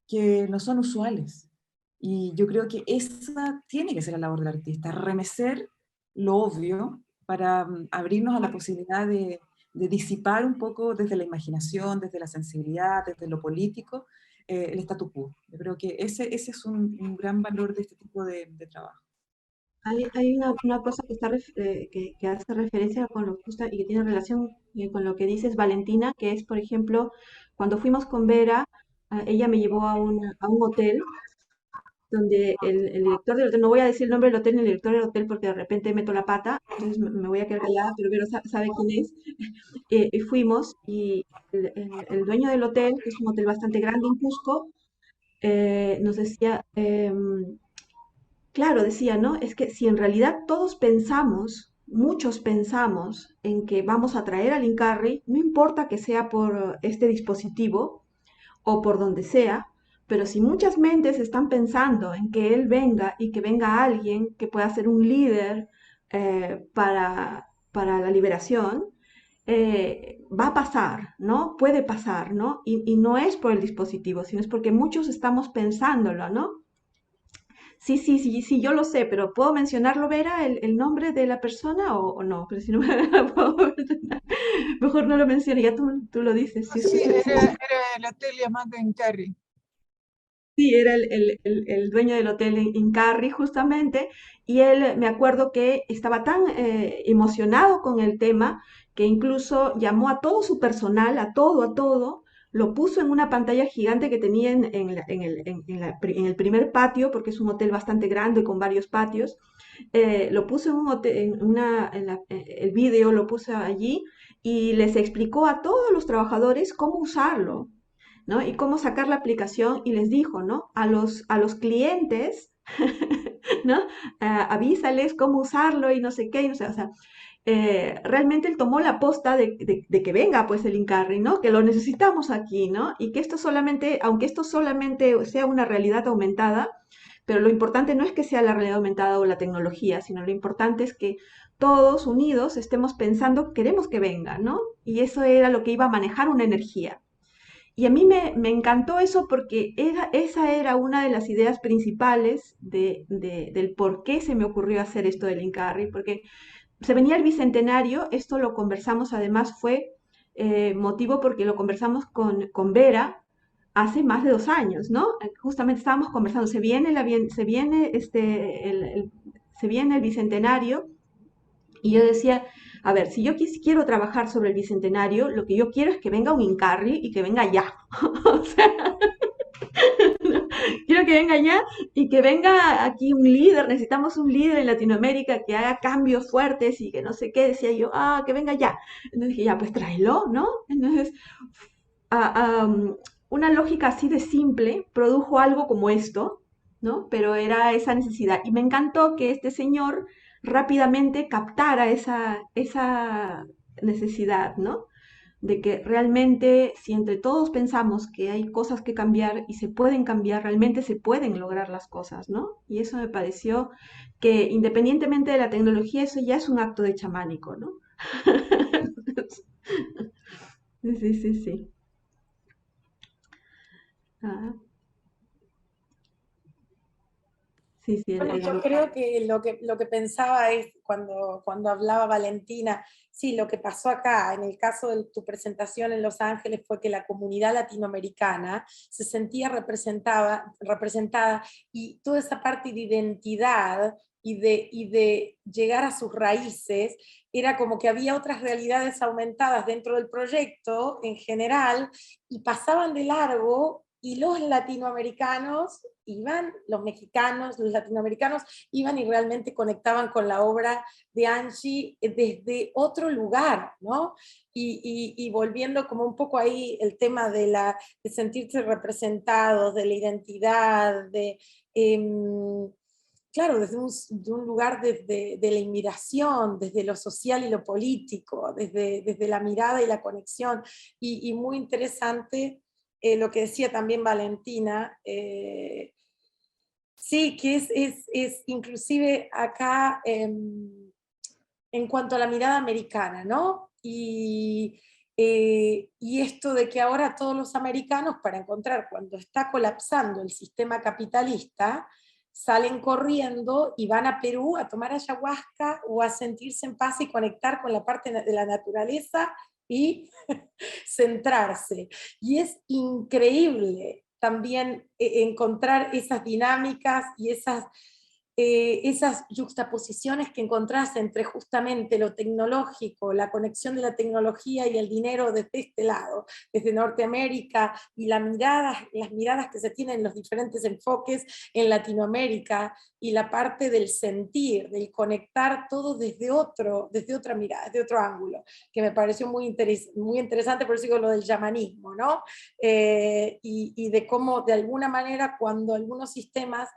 que no son usuales. Y yo creo que esa tiene que ser la labor del artista, remecer lo obvio para abrirnos a la posibilidad de disipar un poco desde la imaginación, desde la sensibilidad, desde lo político, el statu quo. Yo creo que ese es un gran valor de este tipo de trabajo. Hay una cosa que, que hace referencia con lo justo y que tiene relación con lo que dices, Valentina, que es, por ejemplo, cuando fuimos con Vera, ella me llevó a un hotel donde el director del hotel, no voy a decir el nombre del hotel ni el director del hotel porque de repente meto la pata, entonces me voy a quedar callada, pero Vero sabe quién es. Y fuimos y el dueño del hotel, que es un hotel bastante grande en Cusco, nos decía, claro, decía, ¿no? Es que si en realidad todos pensamos, muchos pensamos en que vamos a traer al Incarri, no importa que sea por este dispositivo o por donde sea, pero si muchas mentes están pensando en que él venga y que venga alguien que pueda ser un líder para la liberación, va a pasar, ¿no? Puede pasar, ¿no? Y no es por el dispositivo, sino es porque muchos estamos pensándolo, ¿no? Sí, sí, sí, sí, yo lo sé, pero ¿puedo mencionarlo, Vera, el nombre de la persona o no? Pero si no me puedo mencionar, mejor no lo menciono, ya tú lo dices, sí, sí, Sí, sí, sí. era el hotel llamado Incarri. Sí, era el dueño del hotel en Carri, justamente, y él me acuerdo que estaba tan emocionado con el tema que incluso llamó a todo su personal, a todo, lo puso en una pantalla gigante que tenía en el primer patio, porque es un hotel bastante grande con varios patios, lo puso en un hotel, el vídeo lo puso allí y les explicó a todos los trabajadores cómo usarlo, ¿no? Y cómo sacar la aplicación y les dijo, ¿no? A los clientes, ¿no? Avísales cómo usarlo y no sé qué, y no sé, o sea, realmente él tomó la posta de que venga pues el Incarri, ¿no? Que lo necesitamos aquí, ¿no? Y que esto solamente, aunque esto solamente sea una realidad aumentada, pero lo importante no es que sea la realidad aumentada o la tecnología, sino lo importante es que todos unidos estemos pensando, queremos que venga, ¿no? Y eso era lo que iba a manejar una energía. Y a mí me encantó eso porque esa era una de las ideas principales del por qué se me ocurrió hacer esto del Incarri, porque se venía el bicentenario, esto lo conversamos, además fue motivo porque lo conversamos con Vera hace más de 2 años, ¿no? Justamente estábamos conversando, se viene el bicentenario y yo decía, a ver, si yo quiero trabajar sobre el bicentenario, lo que yo quiero es que venga un Incarri y que venga ya. O sea, quiero que venga ya y que venga aquí un líder. Necesitamos un líder en Latinoamérica que haga cambios fuertes y que no sé qué. Decía yo, que venga ya. Entonces dije, ya, pues tráelo, ¿no? Entonces, una lógica así de simple produjo algo como esto, ¿no? Pero era esa necesidad. Y me encantó que este señor rápidamente captara esa necesidad, ¿no? De que realmente si entre todos pensamos que hay cosas que cambiar y se pueden cambiar, realmente se pueden lograr las cosas, ¿no? Y eso me pareció que independientemente de la tecnología, eso ya es un acto de chamánico, ¿no? Sí, sí, sí, sí. Ah, sí, sí, Bueno, yo creo que lo que pensaba es cuando hablaba Valentina, sí, lo que pasó acá, en el caso de tu presentación en Los Ángeles, fue que la comunidad latinoamericana se sentía representada y toda esa parte de identidad y de llegar a sus raíces, era como que había otras realidades aumentadas dentro del proyecto en general y pasaban de largo y los latinoamericanos iban, los mexicanos, los latinoamericanos iban y realmente conectaban con la obra de Angie desde otro lugar, ¿no? Y volviendo como un poco ahí el tema de sentirse representados, de la identidad, claro, de un lugar de la inmigración, desde lo social y lo político, desde la mirada y la conexión, y muy interesante lo que decía también Valentina, sí, que es inclusive acá en cuanto a la mirada americana, ¿no? Y esto de que ahora todos los americanos, para encontrar cuando está colapsando el sistema capitalista, salen corriendo y van a Perú a tomar ayahuasca o a sentirse en paz y conectar con la parte de la naturaleza y centrarse. Y es increíble también encontrar esas dinámicas y esas yuxtaposiciones que encontrás entre justamente lo tecnológico, la conexión de la tecnología y el dinero desde este lado, desde Norteamérica, y las miradas que se tienen en los diferentes enfoques en Latinoamérica, y la parte del sentir, del conectar todo desde otra mirada, desde otro ángulo, que me pareció muy interesante, por eso digo lo del yamanismo, ¿no? Y de cómo de alguna manera cuando algunos sistemas,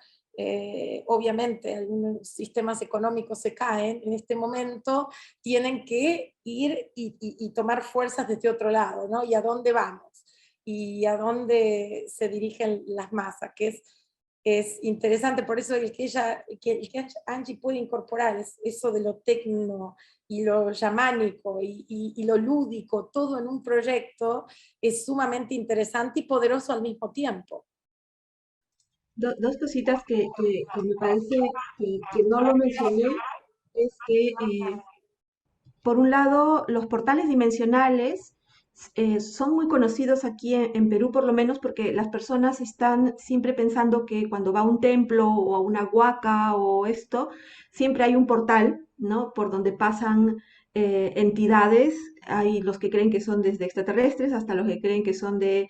obviamente algunos sistemas económicos se caen en este momento, tienen que ir y tomar fuerzas desde otro lado, ¿no? Y a dónde vamos, y a dónde se dirigen las masas, que es interesante. Por eso el que Angie puede incorporar es eso de lo tecno y lo chamánico y lo lúdico, todo en un proyecto, es sumamente interesante y poderoso al mismo tiempo. Dos cositas que me parece que no lo mencioné, es que por un lado los portales dimensionales son muy conocidos aquí en Perú, por lo menos porque las personas están siempre pensando que cuando va a un templo o a una huaca o esto, siempre hay un portal, ¿no? Por donde pasan entidades. Hay los que creen que son desde extraterrestres hasta los que creen que son de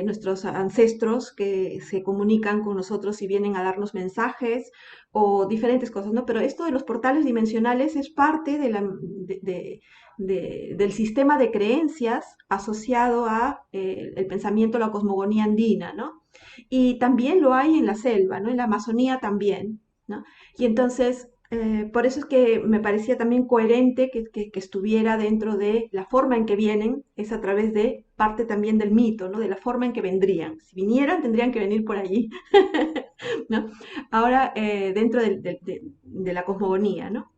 nuestros ancestros que se comunican con nosotros y vienen a darnos mensajes o diferentes cosas, ¿no? Pero esto de los portales dimensionales es parte del sistema de creencias asociado a el pensamiento, la cosmogonía andina, ¿no? Y también lo hay en la selva, ¿no? En la Amazonía también, ¿no? Y entonces, por eso es que me parecía también coherente que estuviera dentro de la forma en que vienen, es a través de parte también del mito, ¿no? De la forma en que vendrían. Si vinieran, tendrían que venir por allí, ¿no? Ahora, dentro de la cosmogonía, ¿no?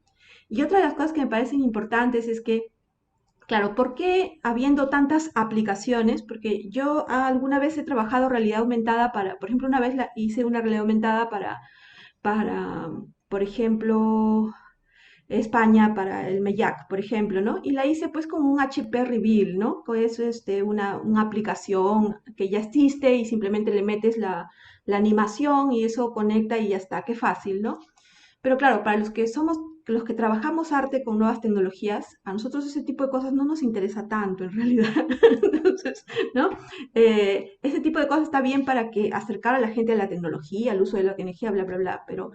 Y otra de las cosas que me parecen importantes es que, claro, ¿por qué habiendo tantas aplicaciones? Porque yo alguna vez he trabajado realidad aumentada para, por ejemplo, una vez hice una realidad aumentada para, por ejemplo, España, para el MEIAC, por ejemplo, ¿no? Y la hice pues con un HP Reveal, ¿no? Que es una aplicación que ya existe y simplemente le metes la animación y eso conecta y ya está, qué fácil, ¿no? Pero claro, para los que trabajamos arte con nuevas tecnologías, a nosotros ese tipo de cosas no nos interesa tanto en realidad. Entonces, ¿no? Ese tipo de cosas está bien para que acercar a la gente a la tecnología, al uso de la tecnología, bla, bla, bla, pero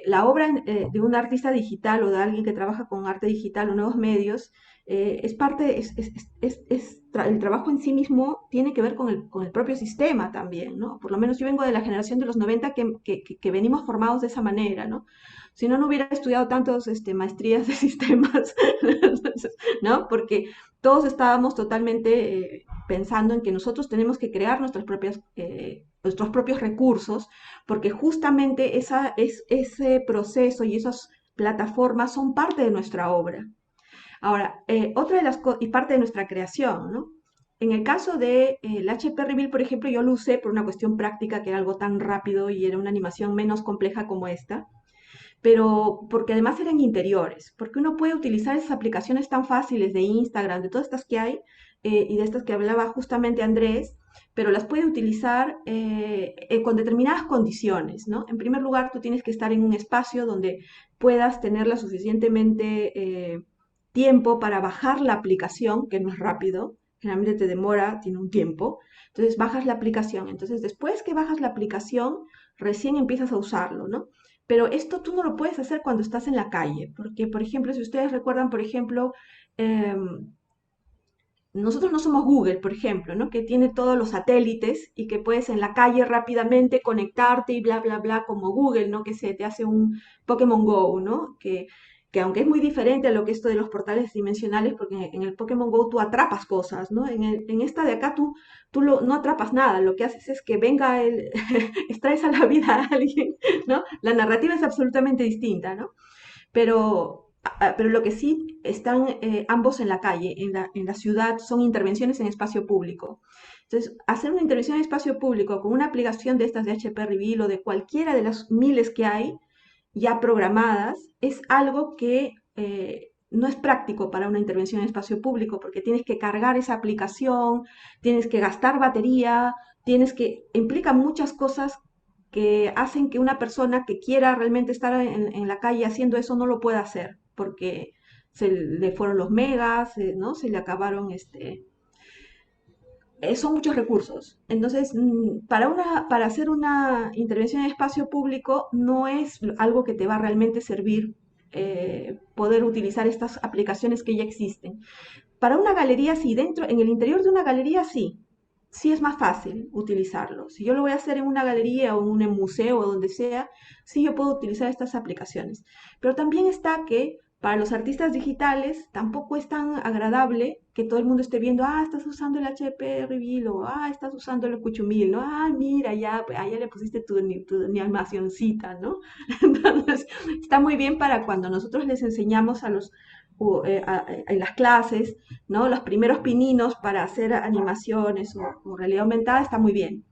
la obra de un artista digital o de alguien que trabaja con arte digital o nuevos medios es parte, el trabajo en sí mismo tiene que ver con el propio sistema también, ¿no? Por lo menos yo vengo de la generación de los 90 que venimos formados de esa manera, ¿no? Si no, no hubiera estudiado tantos maestrías de sistemas, ¿no? Porque todos estábamos totalmente pensando en que nosotros tenemos que crear nuestros propios recursos, porque justamente ese proceso y esas plataformas son parte de nuestra obra. Ahora, otra de las cosas, y parte de nuestra creación, ¿no? En el caso de el HP Reveal, por ejemplo, yo lo usé por una cuestión práctica, que era algo tan rápido y era una animación menos compleja como esta, pero porque además eran interiores, porque uno puede utilizar esas aplicaciones tan fáciles de Instagram, de todas estas que hay, y de estas que hablaba justamente Andrés, pero las puede utilizar con determinadas condiciones, ¿no? En primer lugar, tú tienes que estar en un espacio donde puedas tenerla suficientemente tiempo para bajar la aplicación, que no es rápido, generalmente te demora, tiene un tiempo, entonces bajas la aplicación, entonces después que bajas la aplicación, recién empiezas a usarlo, ¿no? Pero esto tú no lo puedes hacer cuando estás en la calle, porque, por ejemplo, si ustedes recuerdan, por ejemplo, eh, nosotros no somos Google, por ejemplo, ¿no? Que tiene todos los satélites y que puedes en la calle rápidamente conectarte y bla, bla, bla, como Google, ¿no? Que se te hace un Pokémon Go, ¿no? Que aunque es muy diferente a lo que esto de los portales dimensionales, porque en el Pokémon Go tú atrapas cosas, ¿no? En esta de acá no atrapas nada, lo que haces es que venga extraes a la vida a alguien, ¿no? La narrativa es absolutamente distinta, ¿no? Pero lo que sí están ambos en la calle, en la ciudad, son intervenciones en espacio público. Entonces, hacer una intervención en espacio público con una aplicación de estas de HP Reveal o de cualquiera de las miles que hay ya programadas es algo que no es práctico para una intervención en espacio público porque tienes que cargar esa aplicación, tienes que gastar batería, implica muchas cosas que hacen que una persona que quiera realmente estar en la calle haciendo eso no lo pueda hacer, porque se le fueron los megas, ¿no? Se le acabaron son muchos recursos. Entonces, para hacer una intervención en espacio público no es algo que te va a realmente servir poder utilizar estas aplicaciones que ya existen. Para una galería sí, en el interior de una galería sí, sí es más fácil utilizarlo. Si yo lo voy a hacer en una galería o en un museo o donde sea, sí yo puedo utilizar estas aplicaciones. Pero también está que para los artistas digitales tampoco es tan agradable que todo el mundo esté viendo, estás usando el HP Reveal o estás usando el Cuchumil, ¿no? Mira, ya le pusiste tu animacioncita, ¿no? Entonces, está muy bien para cuando nosotros les enseñamos a los en las clases, ¿no? Los primeros pininos para hacer animaciones o realidad aumentada está muy bien.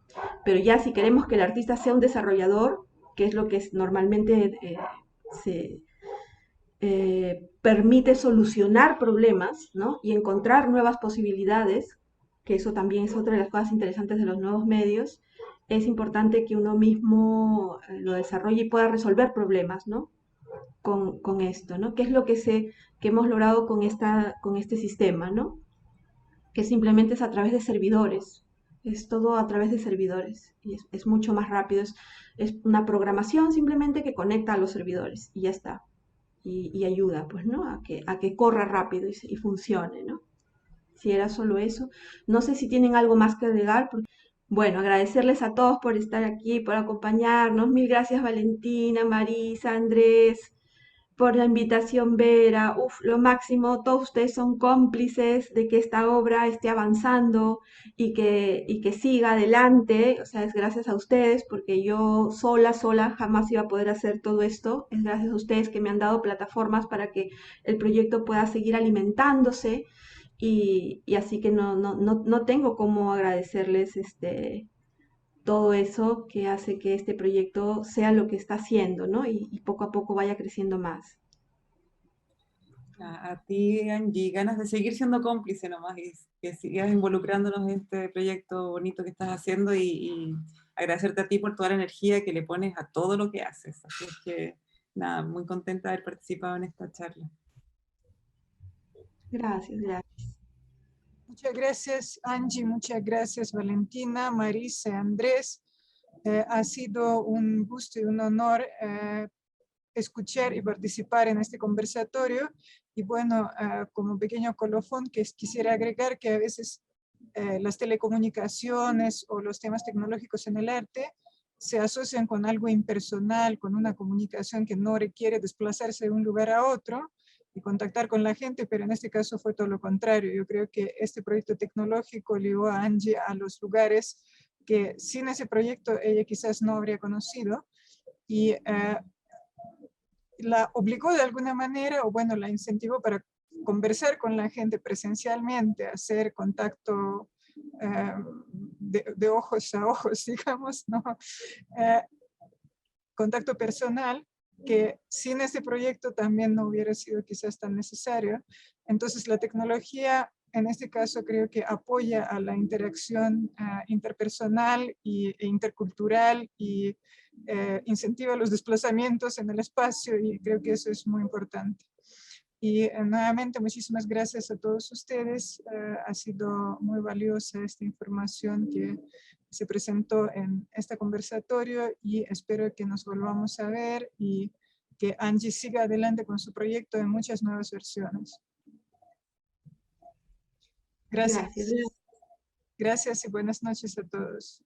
Pero ya si queremos que el artista sea un desarrollador, que es lo que normalmente se permite solucionar problemas, ¿no? Y encontrar nuevas posibilidades, que eso también es otra de las cosas interesantes de los nuevos medios, es importante que uno mismo lo desarrolle y pueda resolver problemas, ¿no? Con esto, ¿no? ¿Qué es lo que hemos logrado con este sistema, ¿no? Que simplemente es a través de servidores, es todo a través de servidores y es mucho más rápido, es una programación simplemente que conecta a los servidores y ya está, y ayuda, pues, ¿no? A que corra rápido y funcione, ¿no? Si era solo eso. No sé si tienen algo más que agregar. Bueno, agradecerles a todos por estar aquí, por acompañarnos. Mil gracias Valentina, Marisa, Andrés, por la invitación, Vera. Uf, lo máximo, todos ustedes son cómplices de que esta obra esté avanzando y que siga adelante. O sea, es gracias a ustedes, porque yo sola jamás iba a poder hacer todo esto. Es gracias a ustedes que me han dado plataformas para que el proyecto pueda seguir alimentándose y así que no tengo cómo agradecerles todo eso que hace que este proyecto sea lo que está haciendo, ¿no? Y poco a poco vaya creciendo más. A ti, Angie, ganas de seguir siendo cómplice nomás y que sigas involucrándonos en este proyecto bonito que estás haciendo y agradecerte a ti por toda la energía que le pones a todo lo que haces. Así es que, nada, muy contenta de haber participado en esta charla. Gracias, gracias. Muchas gracias, Angie. Muchas gracias, Valentina, Marisa, Andrés. Ha sido un gusto y un honor escuchar y participar en este conversatorio. Y bueno, como pequeño colofón que quisiera agregar que a veces las telecomunicaciones o los temas tecnológicos en el arte se asocian con algo impersonal, con una comunicación que no requiere desplazarse de un lugar a otro y contactar con la gente, pero en este caso fue todo lo contrario. Yo creo que este proyecto tecnológico llevó a Angie a los lugares que sin ese proyecto ella quizás no habría conocido y la obligó de alguna manera, o bueno, la incentivó para conversar con la gente presencialmente, hacer contacto de ojos a ojos, digamos, ¿no? Contacto personal, que sin este proyecto también no hubiera sido quizás tan necesario. Entonces la tecnología, en este caso, creo que apoya a la interacción interpersonal e intercultural y incentiva los desplazamientos en el espacio y creo que eso es muy importante. Y nuevamente, muchísimas gracias a todos ustedes. Ha sido muy valiosa esta información que se presentó en este conversatorio y espero que nos volvamos a ver y que Angie siga adelante con su proyecto en muchas nuevas versiones. Gracias. Gracias. Gracias y buenas noches a todos.